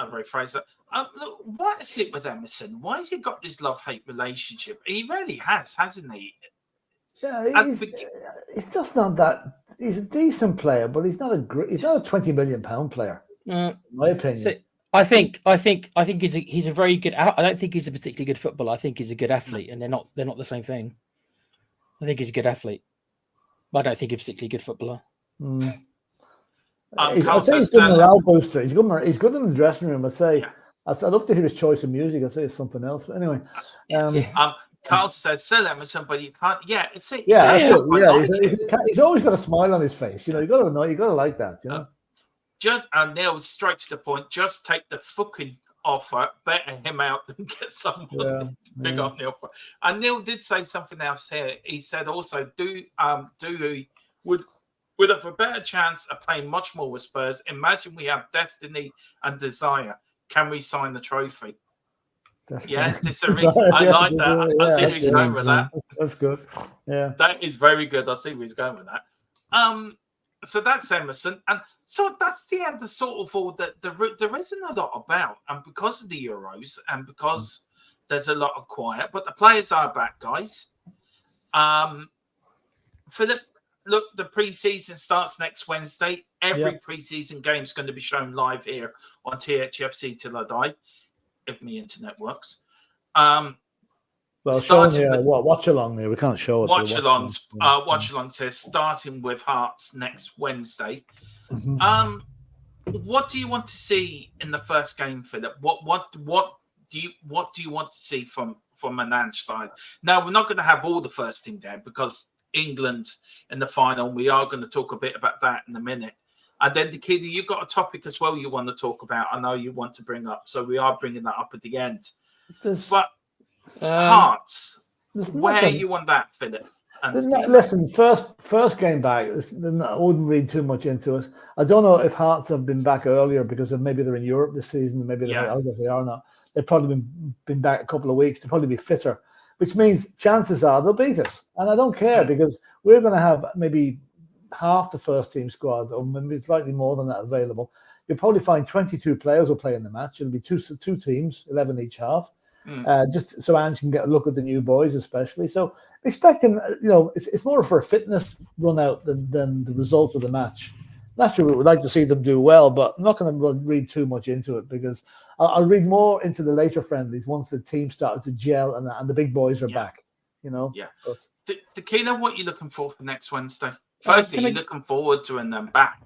very phrase that. Look, what is it with Emerson? Why has he got this love-hate relationship? He really has, hasn't he? Yeah, he's just not that. He's a decent player, but he's not a £20 million player. In my opinion. So I think he's a very good. I don't think he's a particularly good footballer. I think he's a good athlete, and they're not the same thing. I think he's a good athlete, but I don't think he's a particularly good footballer. I'd say he's good in the morale booster. He's good in the dressing room. I'd love to hear his choice of music. I'd say it's something else. But anyway, Carl says sell Emerson, but you can't. Yeah, it's it. Yeah, he's always got a smile on his face. You know, you got to like that. You know. Neil, straight to the point. Just take the fucking offer, better him out than get someone big up the offer. And Neil did say something else here. He said also, would have a better chance of playing much more with Spurs. Imagine we have destiny and desire. Can we sign the trophy? Yes, disagree. I like that. I see where he's going with that. That's good. Yeah, that is very good. I see where he's going with that. So that's Emerson, and so that's the end of sort of all that there isn't a lot about, and because of the Euros, and because there's a lot of quiet, but the players are back, guys. Philip, look, the preseason starts next Wednesday. Every preseason game is going to be shown live here on Thfc till I die, if my internet works. Well, show here, watch along there. We can't show it. Watch along to starting with Hearts next Wednesday. Mm-hmm. What do you want to see in the first game, Philip? What do you want to see from an Ange side? Now, we're not going to have all the first team there because England in the final. We are going to talk a bit about that in a minute. And then, Tequila, you've got a topic as well you want to talk about. I know you want to bring up, so we are bringing that up at the end. But Hearts, where you want that, Philip? Listen, first game back, I wouldn't read too much into it. I don't know if Hearts have been back earlier because maybe they're in Europe this season. Maybe I don't know if they are or not. They've probably been back a couple of weeks. They'll probably be fitter, which means chances are they'll beat us. And I don't care because we're going to have maybe half the first team squad, or maybe slightly more than that available. You'll probably find 22 players will play in the match. It'll be two teams, 11 each half. Just so Ange can get a look at the new boys, especially. So expecting, it's more for a fitness run out than the result of the match. Naturally, we would like to see them do well, but I'm not going to read too much into it because I'll read more into the later friendlies once the team started to gel and the big boys are back. Yeah. Tequila, what are you looking for next Wednesday? Firstly, you're looking forward to them back.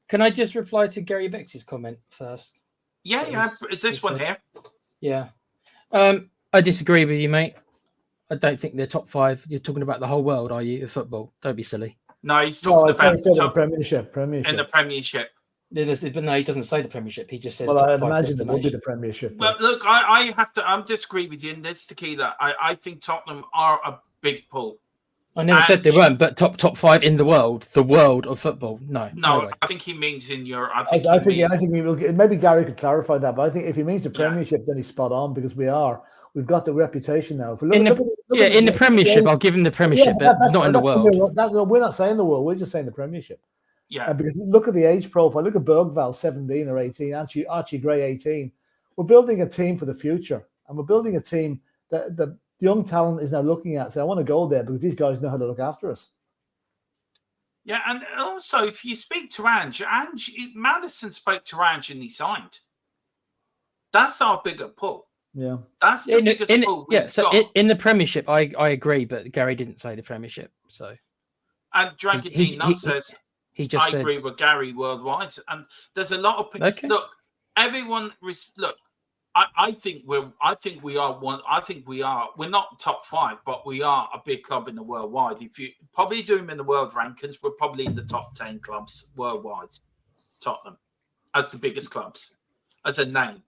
Can I just reply to Gary Bex's comment first? Yeah. Is this one here? Yeah. I disagree with you, mate. I don't think they're top 5. You're talking about the whole world, are you, of football? Don't be silly. No, he's talking about the Premiership. In the Premiership. But no, he doesn't say the Premiership. He just says. Well, I imagine it will be the Premiership. Well, look, I have to. Disagree with you in this, Tequila. I think Tottenham are a big pull. I never said they weren't, but top 5 in the world of football. No, I think he means in Europe. I think he will. Maybe Gary could clarify that, but I think if he means the Premiership, then he's spot on because we've got the reputation now. If we look in the Premiership, I'll give him the Premiership, but not in the world. We're not saying the world. We're just saying the Premiership. Yeah, because look at the age profile. Look at Bergvall, 17 or 18. Archie Gray, 18. We're building a team for the future, and we're building a team that the young talent is now looking at. Say, I want to go there because these guys know how to look after us. Yeah, and also if you speak to Ange, Madison spoke to Ange and he signed. That's our bigger pull. Yeah, that's the biggest pull. In the Premiership, I agree, but Gary didn't say the Premiership. So, and Dragon says I agree with Gary worldwide, and there's a lot of people. Okay. Look, everyone. Look, I think we are. We're not top 5, but we are a big club in the worldwide. If you probably do them in the world rankings, we're probably in the top 10 clubs worldwide. Tottenham as the biggest clubs as a name.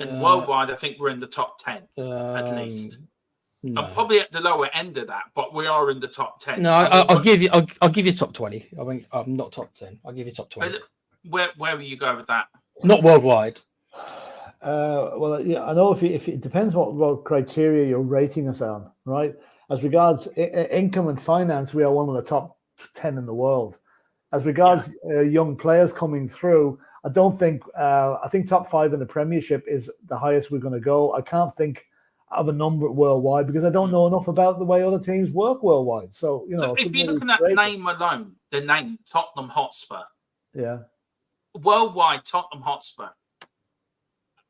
And worldwide, I think we're in the top 10 at least. No. I'm probably at the lower end of that, but we are in the top 10. No, I'll give you top 20. I'm not top 10. I'll give you top 20. Where will you go with that? Not worldwide. Well, yeah, I know if it depends what criteria you're rating us on, right? As regards income and finance, we are one of the top 10 in the world. As regards young players coming through, I don't think. I think top 5 in the Premiership is the highest we're going to go. I can't think of a number worldwide because I don't know enough about the way other teams work worldwide. So if you're looking at name alone, the name Tottenham Hotspur, worldwide Tottenham Hotspur.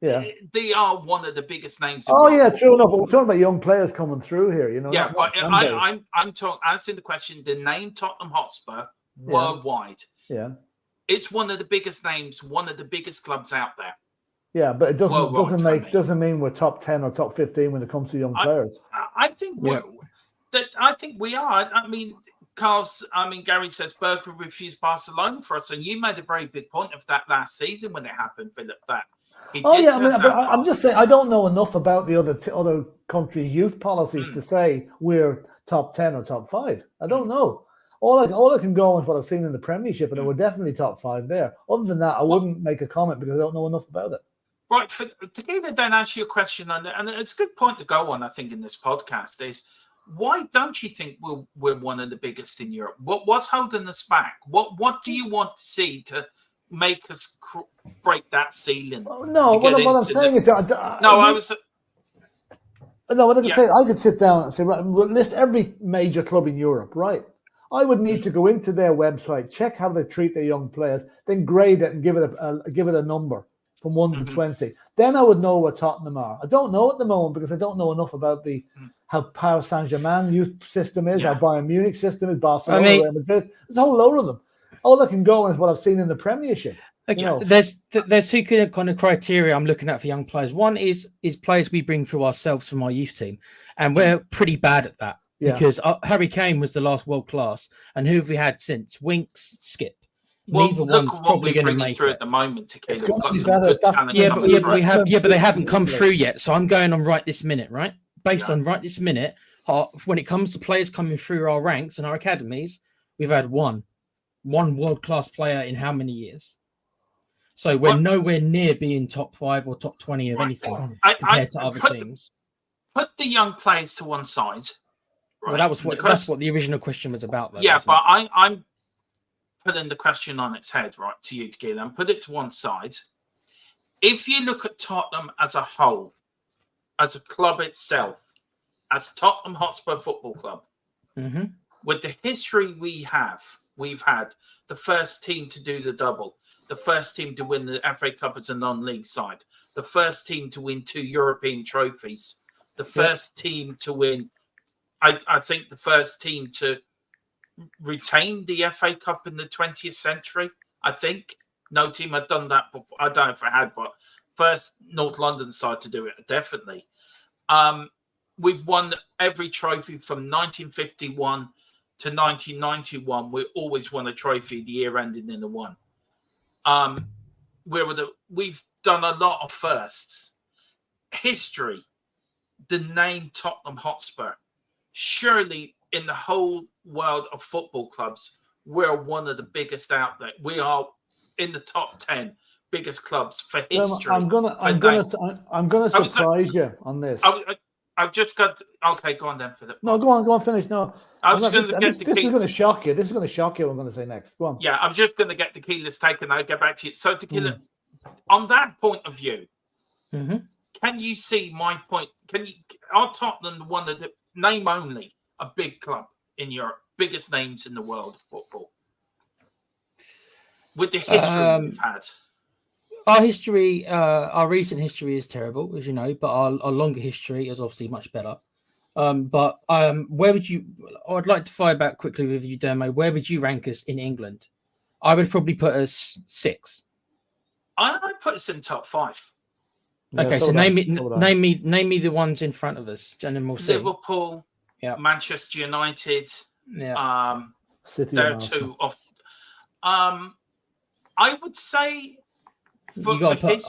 Yeah, they are one of the biggest names. True enough. But we're talking about young players coming through here. Yeah, but I'm talking. Answering the question, the name Tottenham Hotspur worldwide. Yeah, it's one of the biggest names, one of the biggest clubs out there. Yeah, but it doesn't mean we're top 10 or top 15 when it comes to young players. I think we are. I mean, Gary says Bergvall refused Barcelona for us, and you made a very big point of that last season when it happened, Philip. That He Oh did yeah, I turn mean, but that I'm just saying I don't know enough about the other countries' youth policies to say we're top 10 or top 5. I don't know. All I can go on is what I've seen in the Premiership, and we're definitely top 5 there. Other than that, I wouldn't make a comment because I don't know enough about it. Right, to then answer your question, and it's a good point to go on, I think, in this podcast, is why don't you think we're one of the biggest in Europe? What's holding us back? What do you want to see to make us break that ceiling? No, what I'm saying is that what I can say, I could sit down and say, right, we'll list every major club in Europe, right? I would need to go into their website, check how they treat their young players, then grade it and give it a number from 1 to 20. Then I would know where Tottenham are. I don't know at the moment because I don't know enough about how Paris Saint-Germain youth system is, how Bayern Munich system is, Barcelona, Real Madrid. There's a whole load of them. All I can go on is what I've seen in the Premiership. Okay. You know, there's two kind of criteria I'm looking at for young players. One is players we bring through ourselves from our youth team, and we're pretty bad at that because Harry Kane was the last world class, and who have we had since? Winks, Skip. Well, Neither look one's at what probably we're going to bringing make through it at the moment. We've got be some good talent. but they haven't come through yet. So I'm going on right this minute, right? Based on right this minute, when it comes to players coming through our ranks and our academies, we've had one world-class player in how many years? So we're nowhere near being top 5 or top 20 of anything compared to other teams. Put the young players to one side. Right? Well, that's what the original question was about, though. Yeah, but I'm putting the question on its head, right, to you, Gillian. Put it to one side. If you look at Tottenham as a whole, as a club itself, as Tottenham Hotspur Football Club, with the history we've had the first team to do the double, the first team to win the FA Cup as a non-league side, the first team to win 2 European trophies, the first team to win, I think the first team to retain the FA Cup in the 20th century, I think. No team had done that before. I don't know if it had, but first North London side to do it, definitely. We've won every trophy from 1951 to 1991. We always won a trophy the year ending in the 1. We've done a lot of firsts. History, the name Tottenham Hotspur. Surely in the whole world of football clubs, we're one of the biggest out there. We are in the top 10 biggest clubs for history. I'm gonna surprise you on this. I've just got. Okay, go on then, Philip. No, go on, finish. No, this is going to shock you. This is going to shock you. What I'm going to say next. Go on. Yeah, I'm just going to get Tequila's take, and I'll get back to you. So, Tequila, on that point of view, can you see my point? Are Tottenham one of the name only a big club in Europe, biggest names in the world of football, with the history we've had? Our history, our recent history is terrible, as you know, but our longer history is obviously much better. But where would you? I'd like to fire back quickly with you, Dermo. Where would you rank us in England? I would probably put us 6. I put us in top 5. Okay, so name me the ones in front of us, and then we'll see. Liverpool, Manchester United, City. There are 2 of. I would say. You got to put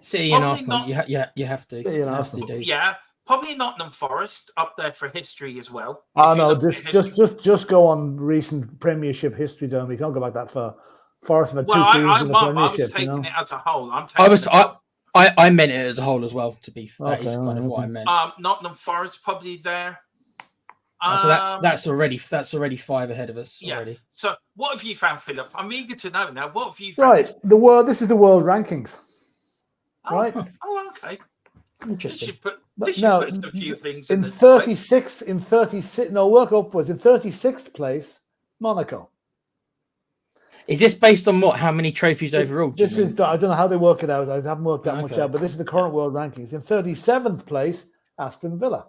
City and Arsenal. You have to. Yeah, probably Nottingham Forest up there for history as well. No, just go on recent Premiership history, Dome. We can't go back that far. Forest have had 2 seasons in the Premiership. I was taking it as a whole. I meant it as a whole as well. To be fair, that is kind of what I meant. Nottingham Forest probably there. So that's already 5 ahead of us already. So what have you found, Philip? I'm eager to know now. What have you found? Right, this is the world rankings. Right. Oh, okay. Interesting. This should put a few things in 36. In 36. No, work upwards. In 36th place, Monaco. Is this based on what? How many trophies overall? I don't know how they work it out. I haven't worked that much out, but this is the current world rankings. In 37th place, Aston Villa.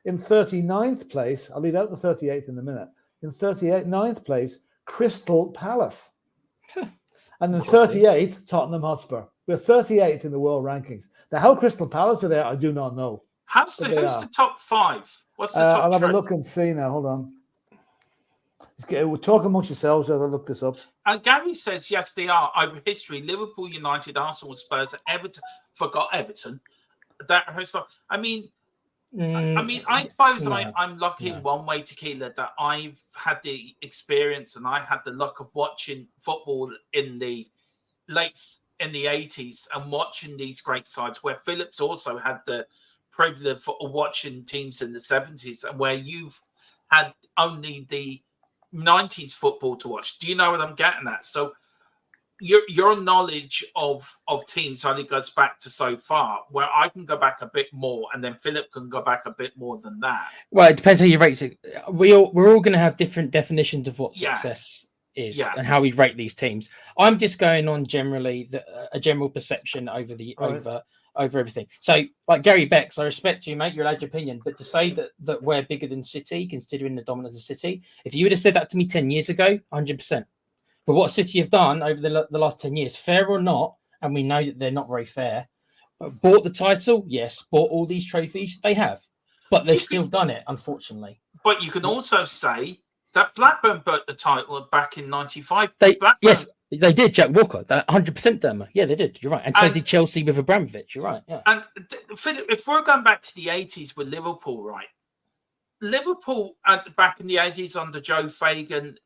In 39th place, I'll leave out the 38th in a minute. In 39th place, Crystal Palace. And in 38th, Tottenham Hotspur. We're 38th in the world rankings. Now, how Crystal Palace are there, I do not know. Who's the top 5? What's the top I'll have a look and see now. Hold on. We'll talk amongst yourselves as I look this up. And Gary says, yes, they are. Over history, Liverpool, United, Arsenal, Spurs, Everton. Forgot Everton. I mean, I suppose I'm lucky in one way, Tequila, that I've had the experience and I had the luck of watching football in the 80s and watching these great sides, where Phillips also had the privilege of watching teams in the 70s, and where you've had only the 90s football to watch. Do you know what I'm getting at? So your knowledge of teams only goes back to so far, where I can go back a bit more, and then Philip can go back a bit more than that. Well, it depends how you rate it. We're all going to have different definitions of what success is and how we rate these teams. I'm just going on generally a general perception over over everything. So, like Gary Becks, I respect you, mate. You're allowed your opinion, but to say that we're bigger than City, considering the dominance of City, if you would have said that to me 10 years ago, 100%. But what City have done over the last 10 years, fair or not, and we know that they're not very fair, bought the title, yes. Bought all these trophies, they have. But they've still done it, unfortunately. But you can also say that Blackburn bought the title back in 95. Yes, they did, Jack Walker. 100% Derma. Yeah, they did. You're right. And so did Chelsea with Abramovich. You're right. Yeah. And if we're going back to the 80s with Liverpool, right? Liverpool back in the 80s under Joe Fagan,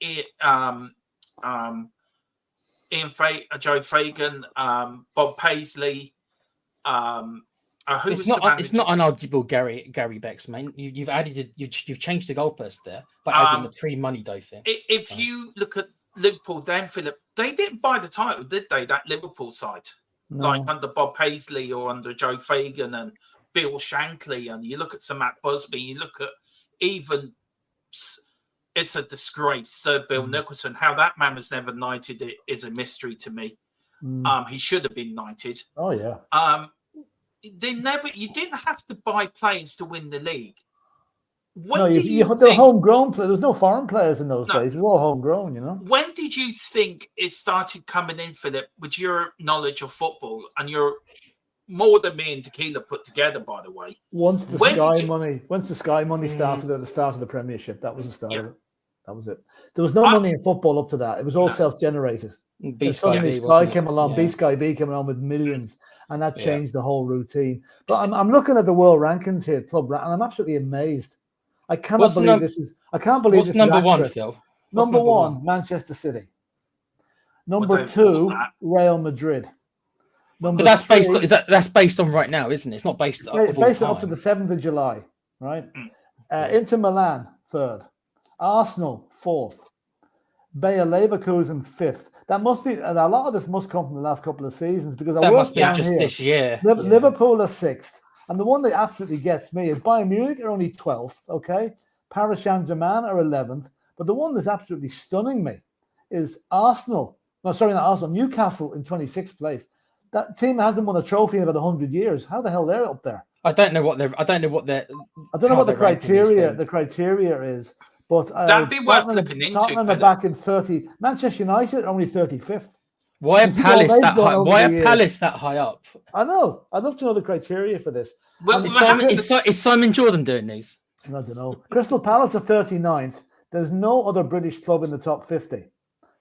Joe Fagan, Bob Paisley. It's not unarguable, Gary Becks, mate. You've changed the goalpost there by adding the pre-money dough thing. If you look at Liverpool, then Philip, they didn't buy the title, did they? That Liverpool side, like under Bob Paisley or under Joe Fagan and Bill Shankly, and you look at Sir Matt Busby, you look at even. It's a disgrace. Sir Bill Nicholson, how that man was never knighted is a mystery to me. He should have been knighted. Oh yeah. You didn't have to buy players to win the league. They're homegrown players. There was no foreign players in those days. It was all homegrown, you know. When did you think it started coming in, Philip, with your knowledge of football, and you're more than me and Tequila put together, by the way? Once the Sky money started at the start of the Premiership, that was the start of it. That was it. There was no money in football up to that. It was all self-generated. Sky came along, B-Sky B came along with millions, and that changed the whole routine. But I'm looking at the world rankings here, and I'm absolutely amazed. I cannot believe this is. I can't believe this is number one, accurate. Phil? Number one, Manchester City. Number two, Real Madrid. But that's based on, that's based on right now, isn't it? It's not based on based up to the 7th of July, right? Inter Milan, 3rd. Arsenal, 4th. Bayer Leverkusen, 5th. That must be, and a lot of this must come from the last couple of seasons, because that must be just here. This year. Liverpool are 6th. And the one that absolutely gets me is Bayern Munich are only 12th, okay? Paris Saint-Germain are 11th. But the one that's absolutely stunning me is Arsenal. No, sorry, not Arsenal. Newcastle in 26th place. That team hasn't won a trophy in about 100 years. How the hell they're up there? I don't know what the criteria is. But that'd be worth looking into. Tottenham are back in 30. Manchester United are only 35th. Why are Palace that high? Why are Palace that high up? I know. I'd love to know the criteria for this. Well, is Simon Jordan doing these? I don't know. Crystal Palace are 39th. There's no other British club in the top 50.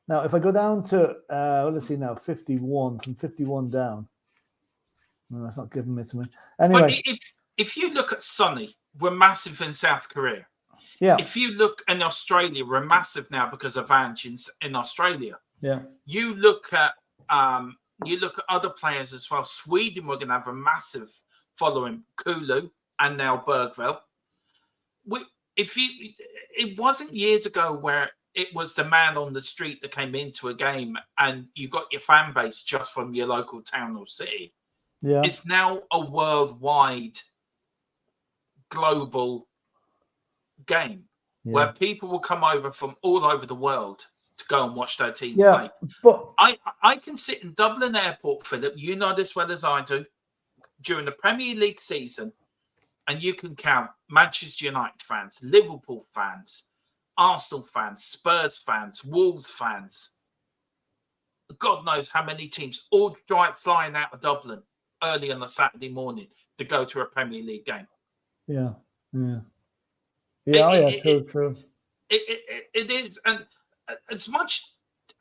Now, if I go down to, let's see now, 51, from 51 down. No, that's not giving it to me. Anyway. But if you look at Sonny, we're massive in South Korea. Yeah. If you look in Australia, we're massive now because of Ange in Australia. Yeah. You look at other players as well. Sweden, we're going to have a massive following. Kulu and now Bergvall. It wasn't years ago where it was the man on the street that came into a game and you got your fan base just from your local town or city. Yeah. It's now a worldwide, global game where people will come over from all over the world to go and watch their team play. But I can sit in Dublin Airport, Philip, you know this well as I do, during the Premier League season, and you can count Manchester United fans, Liverpool fans, Arsenal fans, Spurs fans, Wolves fans. God knows how many teams all flying out of Dublin early on a Saturday morning to go to a Premier League game. Yeah. True. It is, and as much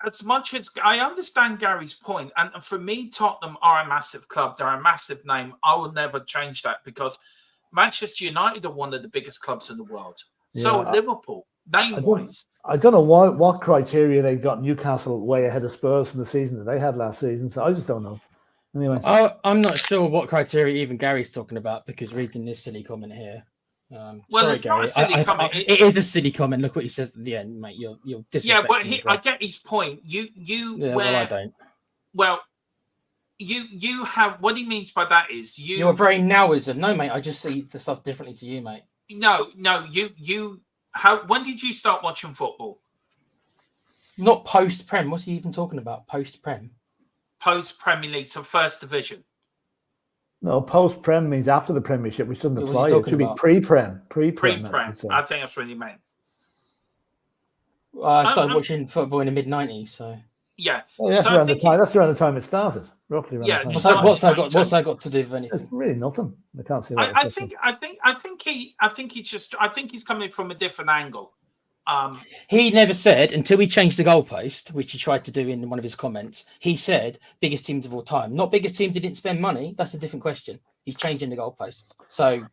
as I understand Gary's point, and for me, Tottenham are a massive club. They're a massive name. I will never change that because Manchester United are one of the biggest clubs in the world. So Yeah, Liverpool, name-wise. I don't know what criteria they got Newcastle way ahead of Spurs from the season that they had last season. So I just don't know. Anyway, I'm not sure what criteria even Gary's talking about because reading this silly comment here. Well, sorry, it's Gary. not a silly comment. It is a silly comment. Look what he says at the end, mate. You're disrespecting. Yeah, but I get his point. Well, I don't. Well, you have what he means by that is You're very nowism. No, mate. I just see the stuff differently to you, mate. No. You. When did you start watching football? Not post-Prem. What's he even talking about? Post-Prem. Post-Premier League, so First Division. no, post-Prem means after the Premiership, which doesn't What was apply. he It talking should be about? pre-Prem. Pre-Prem. I think that's what he meant. I started watching football in the mid-90s, so... Yeah. Well, that's around the time. That's around the time it started, roughly. Around the time. What's that got to do with anything? It's really nothing. I can't see. I think he's coming from a different angle. He never said until he changed the goalpost, which he tried to do in one of his comments. He said biggest teams of all time, not biggest teams that didn't spend money. That's a different question. He's changing the goalposts, so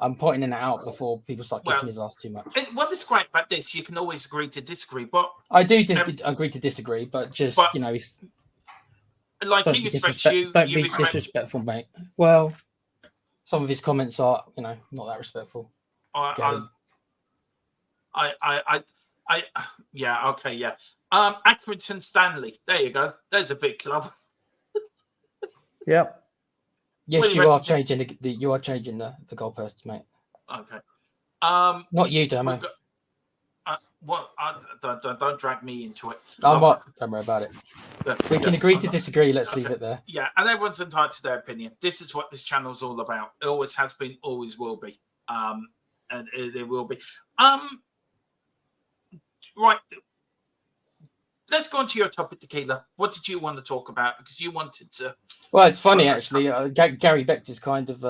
I'm pointing that out before people start kissing his ass too much. What is great about this, you can always agree to disagree, but I do agree to disagree, but he's like he respects you. Don't be disrespectful, mate. Well, some of his comments are, not that respectful. Accrington Stanley. There you go. There's a big club. Yeah. Yes, you are changing the goalposts, mate. Okay. Not you, Demo. Don't drag me into it. I'm not. Don't worry about it. We can agree to disagree. Let's leave it there. Yeah, and everyone's entitled to their opinion. This is what this channel is all about. It always has been, always will be. And it will be. Right. Let's go on to your topic, Tequila. What did you want to talk about? Because you wanted to. Well, it's funny actually. Gary Becht is kind of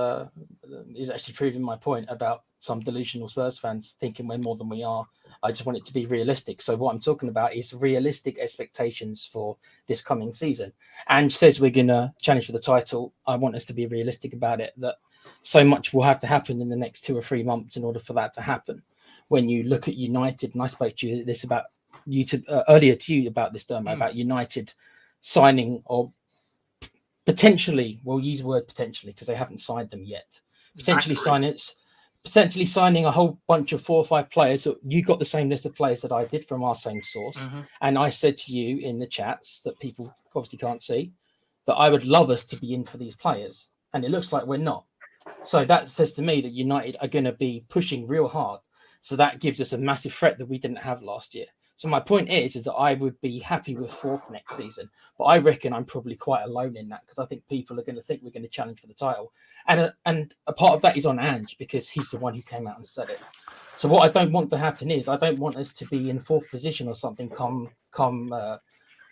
is actually proving my point about some delusional Spurs fans thinking we're more than we are. I just want it to be realistic. So what I'm talking about is realistic expectations for this coming season. And says we're going to challenge for the title. I want us to be realistic about it. That so much will have to happen in the next 2 or 3 months in order for that to happen. When you look at United, and I spoke to you this about you earlier to you about this, Dermo, about United signing or potentially, we'll use the word potentially because they haven't signed them yet. Potentially signing a whole bunch of 4 or 5 players. You got the same list of players that I did from our same source. And I said to you in the chats that people obviously can't see that I would love us to be in for these players. And it looks like we're not. So that says to me that United are going to be pushing real hard. So that gives us a massive threat that we didn't have last year. So my point is that I would be happy with 4th next season, but I reckon I'm probably quite alone in that because I think people are going to think we're going to challenge for the title, and a part of that is on Ange because he's the one who came out and said it. So what I don't want to happen is I don't want us to be in 4th position or something come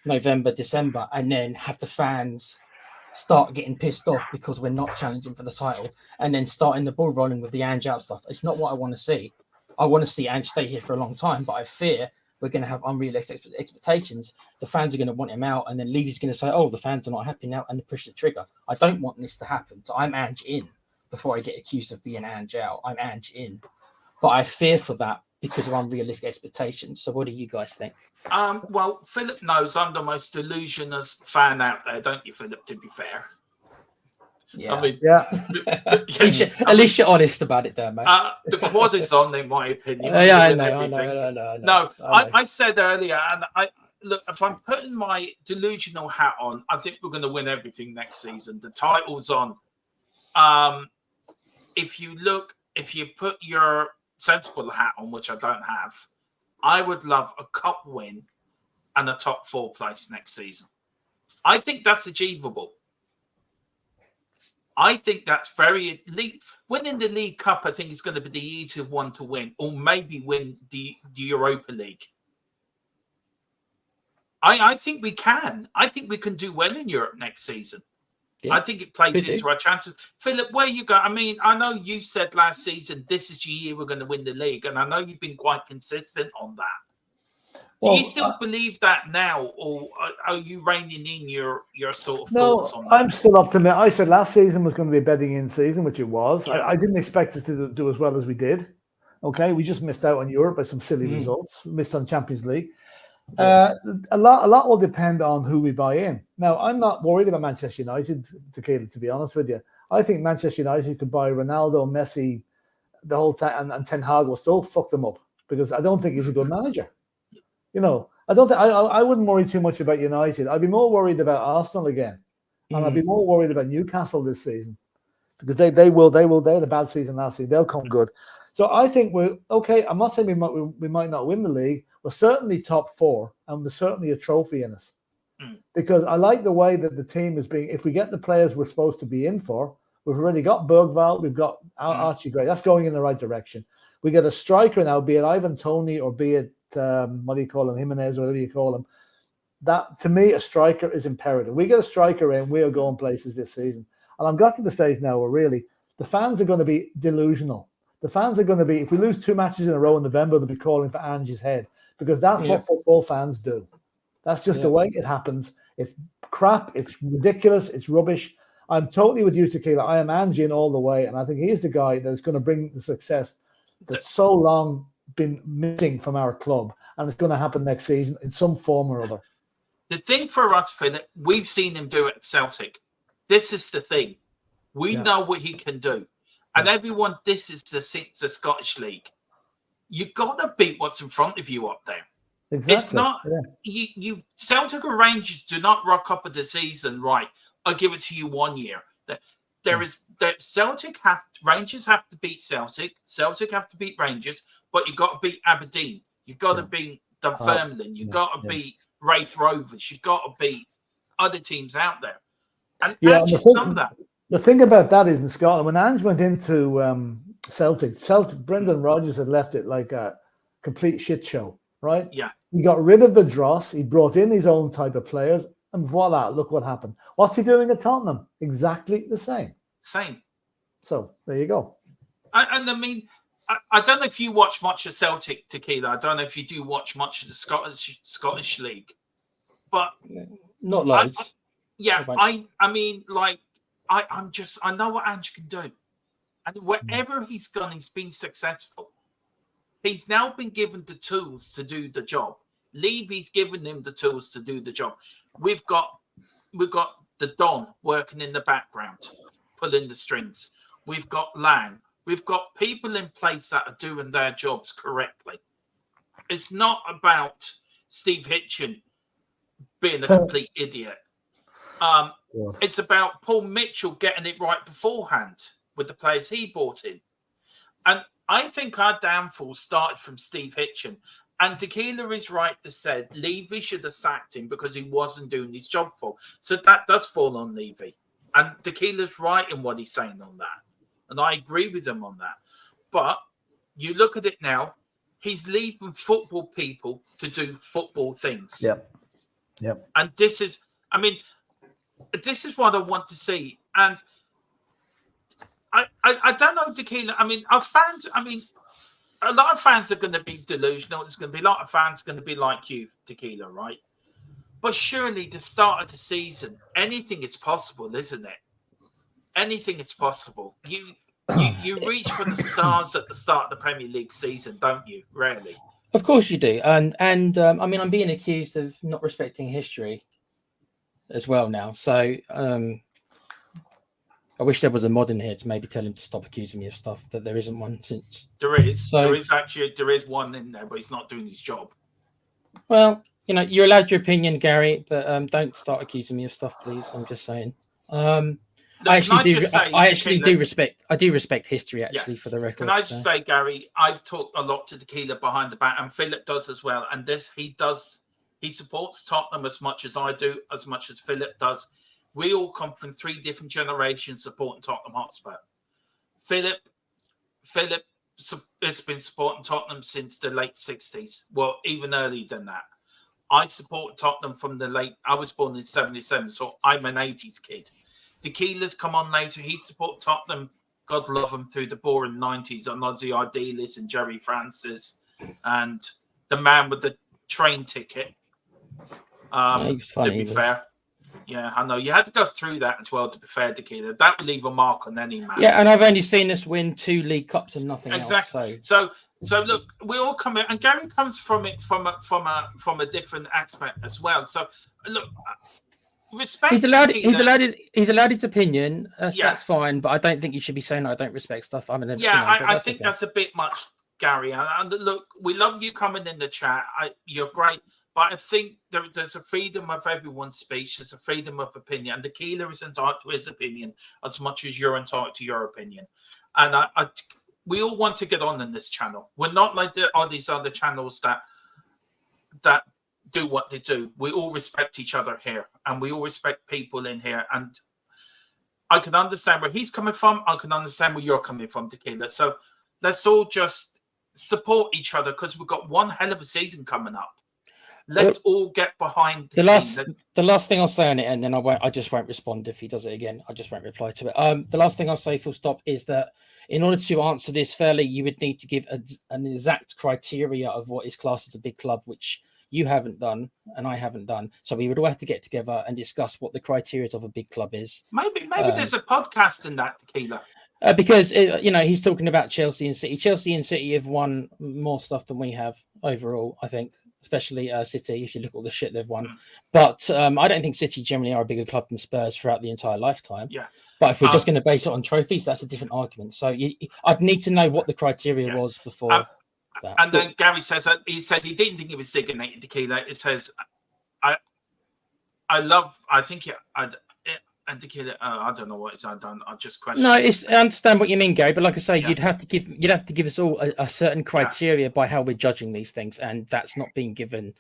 November, December, and then have the fans start getting pissed off because we're not challenging for the title, and then starting the ball rolling with the Ange out stuff. It's not what I want to see. I want to see Ange stay here for a long time, but I fear we're going to have unrealistic expectations. The fans are going to want him out, and then Levy's going to say, "Oh, the fans are not happy now," and push the trigger. I don't want this to happen. So I'm Ange in before I get accused of being Ange out. I'm Ange in, but I fear for that because of unrealistic expectations. So what do you guys think? Well, Philip knows I'm the most delusionist fan out there, don't you, Philip? To be fair. Yeah. I mean, at least you're honest about it, there, mate. The quad is on, in my opinion. I know. No, I said earlier, and look, if I'm putting my delusional hat on, I think we're going to win everything next season. The title's on. If you put your sensible hat on, which I don't have, I would love a cup win and a top 4 place next season. I think that's achievable. I think that's very winning the League Cup. I think is going to be the easier one to win, or maybe win the Europa League. I think we can. I think we can do well in Europe next season. I think it plays into our chances. Philip, where you go? I mean, I know you said last season, this is your year we're going to win the league. And I know you've been quite consistent on that. Do you still believe that now? Or are you reining in your sort of thoughts on that? I'm still optimistic. I said last season was going to be a betting in season, which it was. Yeah. I didn't expect it to do as well as we did. Okay, we just missed out on Europe by some silly results. Missed on Champions League. Yeah. A lot will depend on who we buy in. Now, I'm not worried about Manchester United, to be honest with you. I think Manchester United could buy Ronaldo, Messi, the whole time, and Ten Hag will still fuck them up because I don't think he's a good manager. You know, I wouldn't worry too much about United. I'd be more worried about Arsenal again, and I'd be more worried about Newcastle this season because they had a bad season last season. They'll come good. So I think we're okay. I'm not saying we might not win the league. We're certainly top 4, and there's certainly a trophy in us. Because I like the way that the team is being. If we get the players we're supposed to be in for, we've already got Bergvall, we've got Archie Gray. That's going in the right direction. We get a striker now, be it Ivan Toney or be it what do you call him, Jimenez, or whatever you call him. That to me, a striker is imperative. We get a striker in, we are going places this season. And I've got to the stage now where really the fans are going to be delusional. The fans are going to be, if we lose 2 matches in a row in November, they'll be calling for Angie's head because that's what football fans do. That's just the way it happens. It's crap. It's ridiculous. It's rubbish. I'm totally with you, Tequila. I am Angie in all the way, and I think he's the guy that's going to bring the success that's so long been missing from our club, and it's going to happen next season in some form or other. The thing for us, Philip, we've seen him do it at Celtic. This is the thing. We know what he can do. And everyone, this is the Scottish League. You've got to beat what's in front of you up there. Exactly. It's not you Celtic or Rangers do not rock up at the season, right? I'll give it to you 1 year. Rangers have to beat Celtic have to beat Rangers, but you've got to beat Aberdeen. You've got to beat Dunfermline. You've got to beat Wraith Rovers. You've got to beat other teams out there. And Angie's done that. The thing about that is in Scotland, when Ange went into Celtic, Brendan Rodgers had left it like a complete shit show, right? Yeah. He got rid of the dross. He brought in his own type of players, and voila, look what happened. What's he doing at Tottenham? Exactly the same. Same. So there you go. And I mean, I don't know if you watch much of Celtic, Tequila. I don't know if you do watch much of the Scottish League, but not loads. I mean, like. I know what Ange can do. And wherever he's gone, he's been successful. He's now been given the tools to do the job. Levy's given him the tools to do the job. We've got the Don working in the background, pulling the strings. We've got Lang. We've got people in place that are doing their jobs correctly. It's not about Steve Hitchen being a complete idiot. It's about Paul Mitchell getting it right beforehand with the players he brought in. And I think our downfall started from Steve Hitchen. And Tequila is right to say Levy should have sacked him because he wasn't doing his job full. So that does fall on Levy. And Tequila's right in what he's saying on that. And I agree with him on that. But you look at it now, he's leaving football people to do football things. Yep. And this is what I want to see. And I don't know, Tequila. I mean, our fans, a lot of fans are going to be delusional. There's going to be a lot of fans going to be like you, Tequila, right? But surely the start of the season, anything is possible, isn't it? Anything is possible. You reach for the stars at the start of the Premier League season, don't you? Rarely. Of course you do. And I mean, I'm being accused of not respecting history as well now. So I wish there was a mod in here to maybe tell him to stop accusing me of stuff, but there isn't one since. There is one in there, but he's not doing his job. Well, you're allowed your opinion, Gary, but don't start accusing me of stuff, please. I'm just saying. I actually do respect history, actually, for the record. Can I just say, Gary, I've talked a lot to Tequila behind the back, and Philip does as well. And he supports Tottenham as much as I do, as much as Philip does. We all come from 3 different generations supporting Tottenham Hotspur. Philip has been supporting Tottenham since the late 60s. Well, even earlier than that. I support Tottenham from I was born in 77, so I'm an 80s kid. Tequila's come on later. He supported Tottenham. God love him through the boring 90s on Ozzy Ardiles and Jerry Francis, and the man with the train ticket. He was funny, to be fair. Yeah, I know. You had to go through that as well, to be fair, Tequila. That would leave a mark on any man. Yeah, and I've only seen us win 2 League Cups and nothing exactly. else. So look, we all come in, and Gary comes from it from a different aspect as well. So look, respect. He's allowed his opinion. That's fine, but I don't think you should be saying I don't respect stuff. I mean, I think that's a bit much, Gary. And look, we love you coming in the chat. You're great. But I think there's a freedom of everyone's speech. There's a freedom of opinion. And Tequila is entitled to his opinion as much as you're entitled to your opinion. And we all want to get on in this channel. We're not like all these other channels that do what they do. We all respect each other here. And we all respect people in here. And I can understand where he's coming from. I can understand where you're coming from, Tequila. So let's all just support each other, because we've got one hell of a season coming up. Let's all get behind the last thing I'll say on it, and then I just won't respond if he does it again. I just won't reply to it. The last thing I'll say, full stop, is that in order to answer this fairly, you would need to give an exact criteria of what is classed as a big club, which you haven't done and I haven't done. So we would all have to get together and discuss what the criteria of a big club is. Maybe there's a podcast in that, Tequila. Because he's talking about Chelsea and City. Chelsea and City have won more stuff than we have overall, I think. Especially City, if you look at all the shit they've won. But I don't think City generally are a bigger club than Spurs throughout the entire lifetime. Yeah. But if we're just going to base it on trophies, that's a different argument. So I'd need to know what the criteria was before that. And then Gary says that he said he didn't think it was digging Tequila. It says, I don't know what it's. I just question. No, I understand what you mean, Gary. But like I say, you'd have to give us all a certain criteria by how we're judging these things, and that's not being given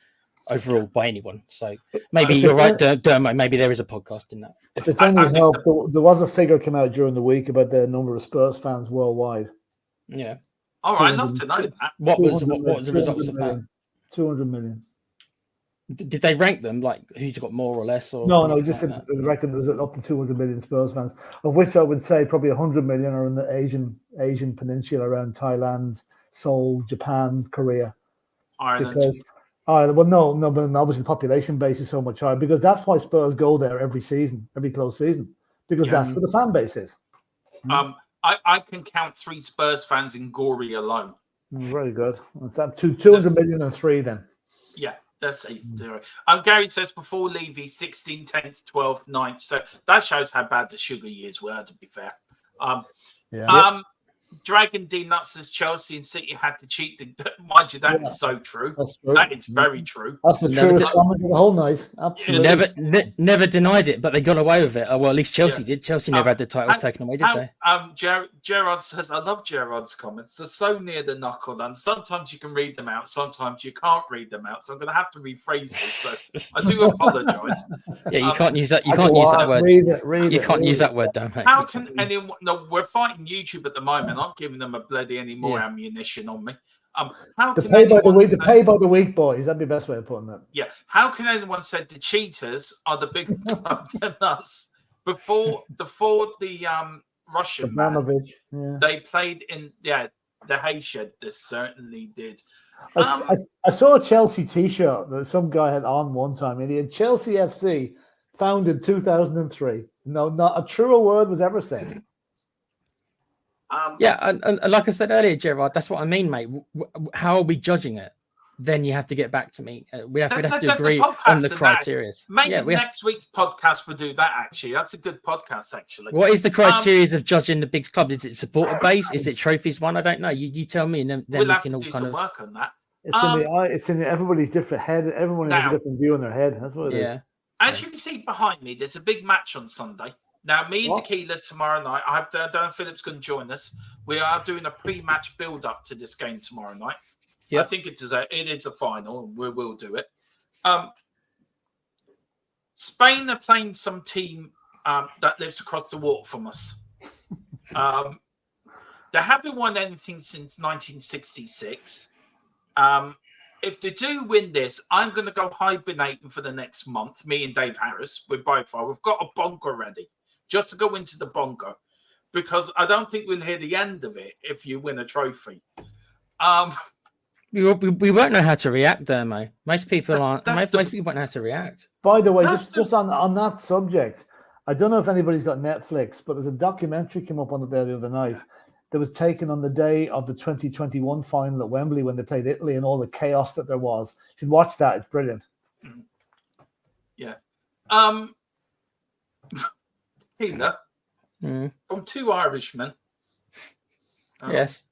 overall by anyone. So maybe you're right, Dermo. Maybe there is a podcast in that. If it's any help, there was a figure come out during the week about the number of Spurs fans worldwide. Yeah. All right, I'd love to know that. What was the results of that? 200 million. Did they rank them, like who's got more or less? Or no, just like the reckon there's up to 200 million Spurs fans, of which I would say probably 100 million are in the Asian peninsula around Thailand, Seoul, Japan, Korea. Ireland. Because but obviously the population base is so much higher, because that's why Spurs go there every season, every close season, because that's where the fan base is. I can count 3 Spurs fans in Gorey alone. Very good. That's that 200 million and 3 then. Yeah. That's it. Gary says before Levy, 16th, 10th, 12th, 9th. So that shows how bad the sugar years were, to be fair. Dragon D Nuts says Chelsea and City had to cheat. Mind you, that is so true. That's true. That is very true. That's the truest comment of the whole night. Absolutely. Never denied it, but they got away with it. Well, at least Chelsea did. Chelsea never had the titles taken away, did they? Gerard says, I love Gerard's comments. They're so near the knuckle, and sometimes you can read them out, sometimes you can't read them out. So I'm going to have to rephrase this. So I do apologise. Yeah, you can't use that. You can't use that word. You can't use that word, don't. How can anyone? No, we're fighting YouTube at the moment. I'm giving them a bloody any more ammunition on me. How can pay by the week, boys. That'd be the best way of putting it. Yeah. How can anyone say the cheaters are the bigger club than us? Before the Russian man, they played in the Hayshed. They certainly did. I saw a Chelsea T-shirt that some guy had on one time, and he had Chelsea FC, founded 2003. No, not a truer word was ever said. And like I said earlier, Gerard, that's what I mean, mate. How are we judging it? Then you have to get back to me. We'd have to agree on the criteria. Maybe next week's podcast will do that, actually. That's a good podcast, actually. What is the criteria of judging the big club? Is it supporter base? Is it trophies won? I don't know. You tell me, and then we'll we have can to all do kind some of work on that. It's in everybody's different head. Everyone has a different view in their head. That's what it is. As you can see behind me, there's a big match on Sunday. Now, me and Tequila tomorrow night, I don't know if Philip's going to join us. We are doing a pre-match build-up to this game tomorrow night. I think it is a final, and we will do it. Spain are playing some team that lives across the water from us. They haven't won anything since 1966. If they do win this, I'm going to go hibernating for the next month. Me and Dave Harris, we both are. We've got a bunker ready. just to go into the bunker, because I don't think we'll hear the end of it if you win a trophy. We won't know how to react there, mate. Most people aren't. Most people won't know how to react. By the way, just on that subject, I don't know if anybody's got Netflix, but there's a documentary came up on it there the other night that was taken on the day of the 2021 final at Wembley when they played Italy and all the chaos that there was. You should watch that. It's brilliant. Yeah. Tina, from two Irishmen. Yes.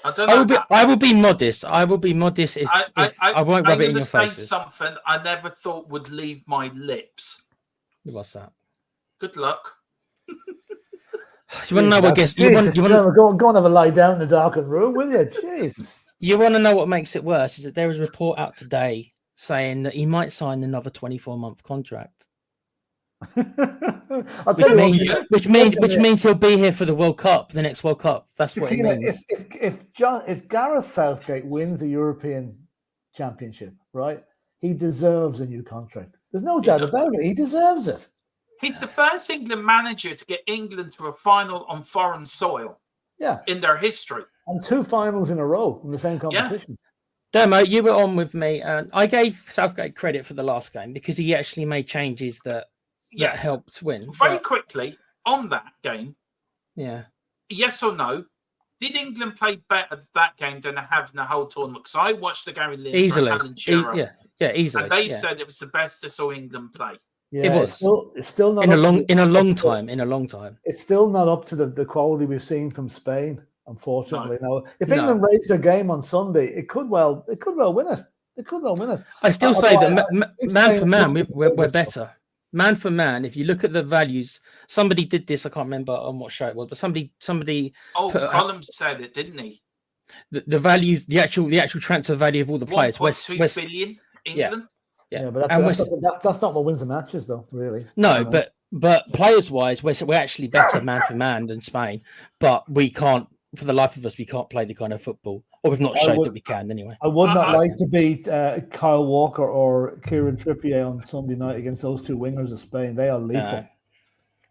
I don't know. I will be modest. I will be modest if I won't rub it in your faces. Something I never thought would leave my lips. What's that? Good luck. You want to know what gets you want to go and have a lie down in the darkened room, will you? Jesus. You want to know what makes it worse is that there was a report out today saying that he might sign another 24-month contract. I'll tell you which means he'll be here for the World Cup, the next World Cup. That's what it means. If Gareth Southgate wins the European Championship, right, he deserves a new contract. There's no doubt about it. He deserves it. He's the first England manager to get England to a final on foreign soil. Yeah, in their history, and 2 finals in a row in the same competition. Demo, you were on with me, and I gave Southgate credit for the last game because he actually made changes that helped win. Very quickly on that game. Yeah. Yes or no? Did England play better that game than they have in the whole tournament? Because I watched the game in Leeds easily. Easily. And they said it was the best they saw England play. Yeah, it was. It's still not in a long time. It's still not up to the quality we've seen from Spain, unfortunately. Now, if England raised their game on Sunday, it could well win it. It could well win it. I still say that man for man, we're better. Man for man, if you look at the values, somebody did this. I can't remember on what show it was, but somebody. Oh, Column said it, didn't he? The values, the actual transfer value of all the players. 1.2 billion England. Yeah, but that's not what wins the matches, though. Really. No, but players wise, we're actually better man for man than Spain. But we can't, for the life of us, we can't play the kind of football, or we've not showed that we can anyway. I would not like to beat Kyle Walker or Kieran Trippier on Sunday night against those 2 wingers of Spain. They are lethal.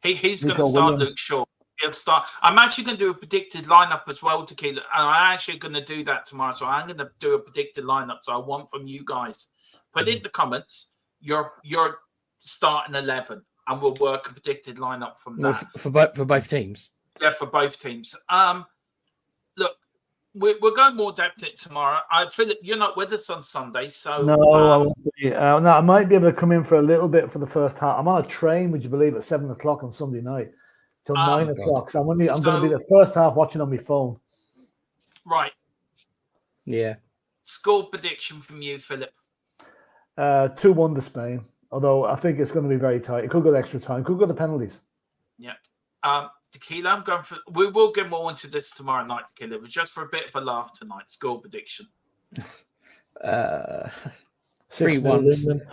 He's going to start Luke Shaw. He'll start. I'm actually going to do a predicted lineup as well, Tequila, and I'm actually going to do that tomorrow. So I'm going to do a predicted lineup. So I want from you guys. Put in the comments your starting 11, and we'll work a predicted lineup from that for both teams. Yeah, for both teams. Look, we're going more depth in it tomorrow. Philip, you're not with us on Sunday, so no, I won't be. No, I might be able to come in for a little bit for the first half. I'm on a train, would you believe, at 7:00 on Sunday night till 9:00. So I'm going to be the first half watching on my phone. Right. Yeah. Score prediction from you, Philip. 2-1 to Spain, although I think it's going to be very tight. It could go to extra time, could go to penalties. Yeah. Tequila, I'm going for. We will get more into this tomorrow night, Tequila, but just for a bit of a laugh tonight. Score prediction. 3-1.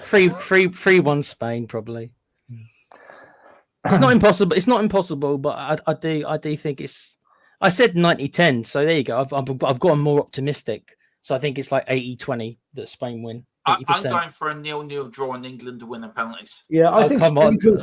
3-1 Spain, probably. It's not impossible. It's not impossible, but I do think it's. I said 90-10, so there you go. I've gotten more optimistic, so I think it's like 80-20 that Spain win. 80%. I'm going for a 0-0 draw in England to win the penalties. Yeah, I think Spain could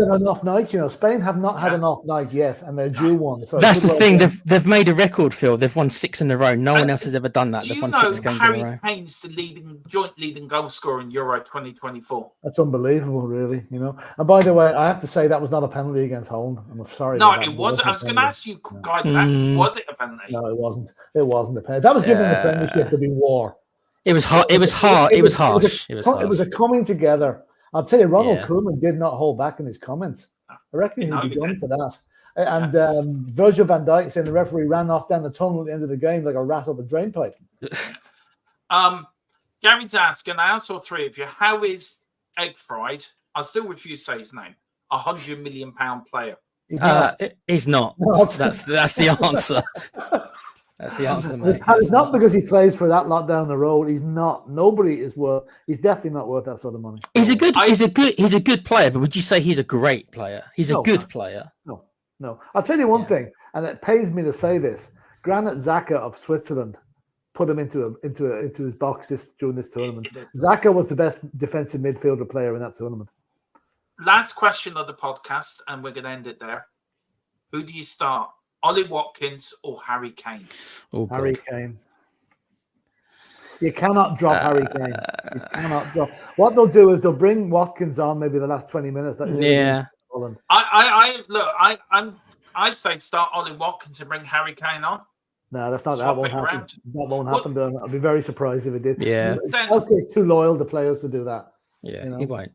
have enough night. Spain have not had enough night yet, and they're due one. So that's the thing. They've made a record, Phil. They've won 6 in a row. No one else has ever done that. Do They've you won know 6 games Harry in a row. Kane's the joint leading goal scorer in Euro 2024? That's unbelievable, really. And by the way, I have to say that was not a penalty against Holland. I'm sorry. No, it wasn't. I was going to ask you guys, was it a penalty? No, it wasn't. It wasn't a penalty. That was given the Premiership to be war. It was hard. It was harsh. It was harsh. It was a coming together. I'll tell you, Ronald Koeman did not hold back in his comments. I reckon he'd be done for that. And Virgil van Dijk saying the referee ran off down the tunnel at the end of the game like a rat up a drain pipe. Gary's asking, I also 3 of you, how is Egg Fried? I still refuse to say his name. £100 million player. He's not. That's the answer. That's the answer, mate. And it's not because he plays for that lot down the road. He's not. Nobody is worth. He's definitely not worth that sort of money. He's a good player. But would you say he's a great player? He's a good player. No. I'll tell you one thing, and it pains me to say this. Granit Xhaka of Switzerland put him into his box during this tournament. Xhaka was the best defensive midfielder player in that tournament. last question of the podcast, and we're going to end it there. Who do you start? Ollie Watkins or Harry Kane? Oh, Harry God. Kane. You cannot drop Harry Kane. You cannot drop. What they'll do is they'll bring Watkins on maybe the last 20 minutes. Like they did against Holland. I say start Ollie Watkins and bring Harry Kane on. No, that's not. Swap That won't it happen. around. That won't happen. I'd be very surprised if it did. Yeah. Southgate's too loyal to players to do that. Yeah, you know? he won't.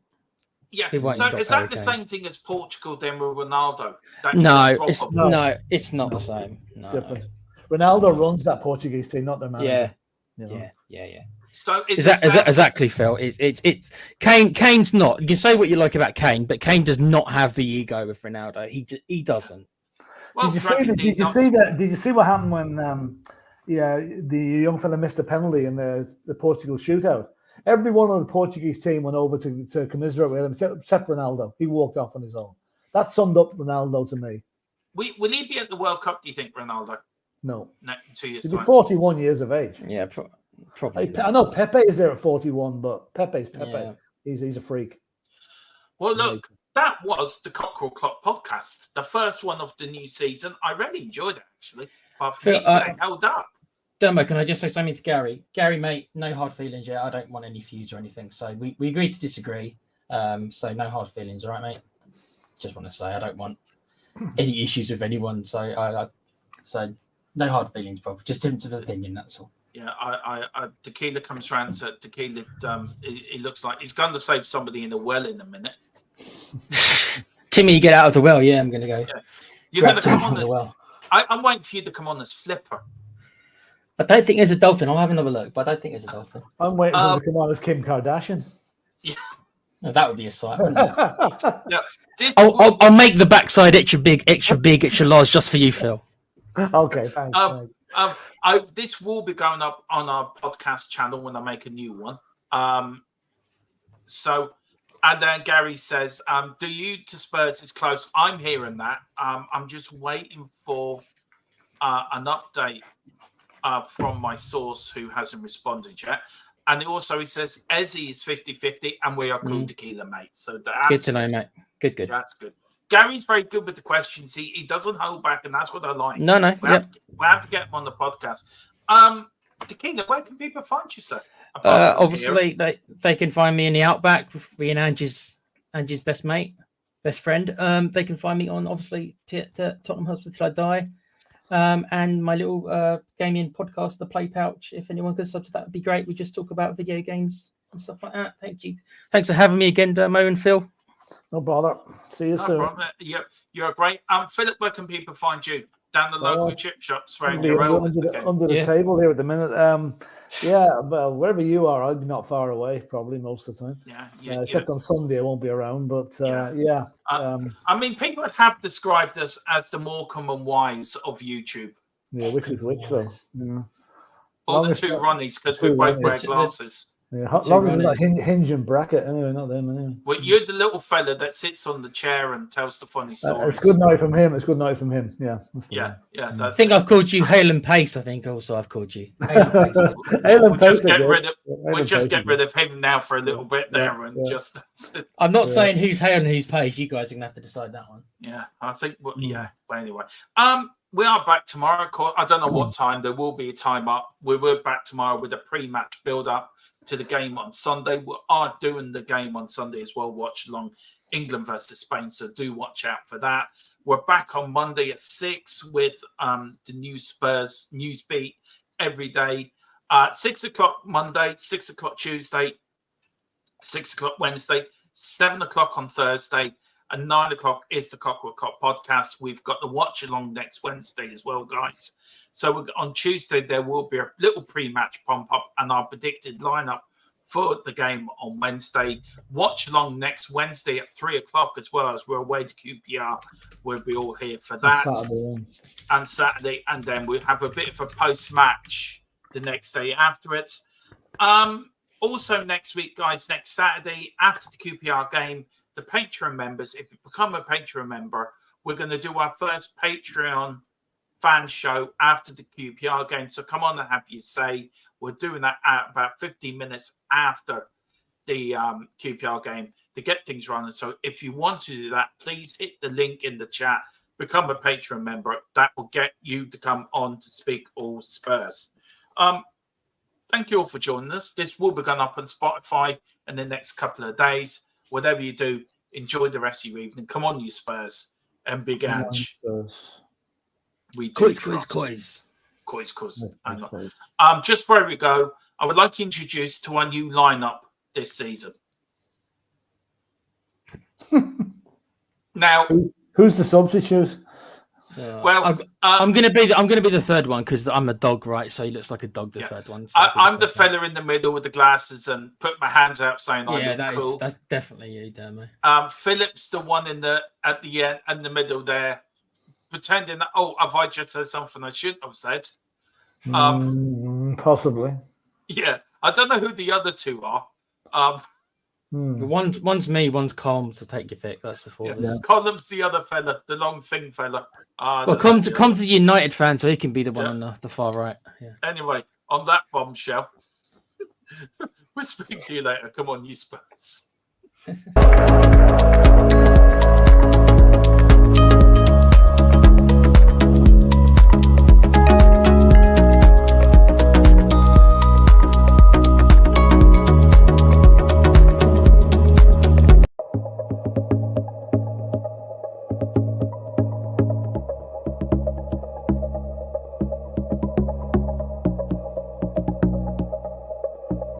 Yeah. He won't So drop is Harry that the Kane. same thing as Portugal then with Ronaldo? That No, you it's drop No. it's not the same. It's No. different. Ronaldo runs that Portuguese team, not their manager. Yeah, you know? yeah. So Exactly, Phil. It's Kane. Kane's not. You can say what you like about Kane, but Kane does not have the ego of Ronaldo. He doesn't. Well, Did you see what happened when the young fella missed a penalty in the Portugal shootout? Every one of the Portuguese team went over to commiserate with him, except Ronaldo. He walked off on his own. That summed up Ronaldo to me. Will he be at the World Cup, do you think, Ronaldo? No. 2 years He'll be time. 41 years of age. Yeah, probably. I know Pepe is there at 41, but Pepe's Pepe. Yeah. He's a freak. Well, look, that was the Cockeral Clock podcast, the first one of the new season. I really enjoyed it, actually. But for me, it held up. Dermo, can I just say something to Gary? Gary, mate, no hard feelings yet. I don't want any feuds or anything. So we agreed to disagree. So no hard feelings, all right, mate? Just want to say I don't want any issues with anyone. So so no hard feelings, bro. Just difference of opinion, that's all. Yeah, Tequila comes round to Tequila. He looks like he's going to save somebody in a well in a minute. Timmy, get out of the well. Yeah, I'm going to go. Yeah. You're going to come on as well. I'm waiting for you to come on as Flipper. I don't think there's a dolphin. I'll have another look, but I don't think there's a dolphin. I'm waiting for him to come on as Kim Kardashian. Yeah. No, that would be a sight, wouldn't it? Yeah. I'll make the backside extra big, extra large just for you, Phil. Okay, thanks. This will be going up on our podcast channel when I make a new one. And then Gary says, do you to Spurs is close? I'm hearing that. I'm just waiting for an update from my source who hasn't responded yet. And he says, Ezzy is 50-50 and we are cool tequila, mate. So that's good to know, mate. Good. That's good. Gary's very good with the questions. He doesn't hold back, and that's what I like. No. We have to get him on the podcast. Tequila, where can people find you, sir? Obviously, they can find me in the Outback, being Angie's best friend. They can find me on, obviously, Tottenham Hotspur Till I Die. And my little gaming podcast, The Play Pouch. If anyone could sub to that, would be great. We just talk about video games and stuff like that. Thank you. Thanks for having me again, Mo and Phil. No bother. See you soon. You're great. Philip, where can people find you? Down the local chip shops where you're under the table here at the minute. Well, wherever you are, I'll be not far away, probably most of the time. Except on Sunday, I won't be around. But I mean, people have described us as the Morecambe and Wise of YouTube. Yeah, which is which though? Yeah. Or the two Ronnies, because we both wear glasses. Yeah, how long as it's like hinge and bracket, anyway, not them. Anyway. Well, you're the little fella that sits on the chair and tells the funny stories. It's good night from him. Yeah. I think I've called you Hale and Pace. I think also I've called you. We'll just get rid of him now for a little bit there, and just. I'm not saying who's Hale and who's Pace. You guys are gonna have to decide that one. Yeah, I think. Well, anyway, we are back tomorrow. I don't know what time. There will be a time up. We're back tomorrow with a pre-match build-up to the game on Sunday. We are doing the game on Sunday as well. Watch along England versus Spain. So do watch out for that. We're back on Monday at 6 with the new Spurs news beat every day. 6 o'clock Monday, 6 o'clock Tuesday, 6 o'clock Wednesday, 7 o'clock on Thursday, and 9 o'clock is the Cockeral Cop podcast. We've got the watch along next Wednesday as well, guys. So on Tuesday, there will be a little pre-match pump-up and our predicted lineup for the game on Wednesday. Watch along next Wednesday at 3 o'clock as well, as we're away to QPR. We'll be all here for that. Saturday. And then we'll have a bit of a post-match the next day afterwards. Also next week, guys, next Saturday, after the QPR game, the Patreon members, if you become a Patreon member, we're going to do our first Patreon fan show after the QPR game. So come on and have your say. We're doing that at about 15 minutes after the QPR game. to get things running. So if you want to do that, please hit the link in the chat, become a Patreon member. That will get you to come on to speak all Spurs. Thank you all for joining us. This will be going up on Spotify in the next couple of days. Whatever you do, enjoy the rest of your evening. Come on, you Spurs and Big Ange. We do Coys. Just before we go, I would like to introduce to our new lineup this season. Now, who's the substitute? Well, I'm gonna be the third one because I'm a dog, right? So he looks like a dog. The third one. So I'm the fella in the middle with the glasses and put my hands out saying I look cool. That's definitely you, Demo. Philip's the one at the end in the middle there, pretending that have I just said something I shouldn't have said? Possibly. Yeah, I don't know who the other two are. One's me, one's Colm, so take your pick. That's the four. Yeah. Colm's the other fella, the long thing fella. Come to United fan, so he can be the one on the far right. Yeah. Anyway, on that bombshell, we'll speak to you later. Come on, you Spurs.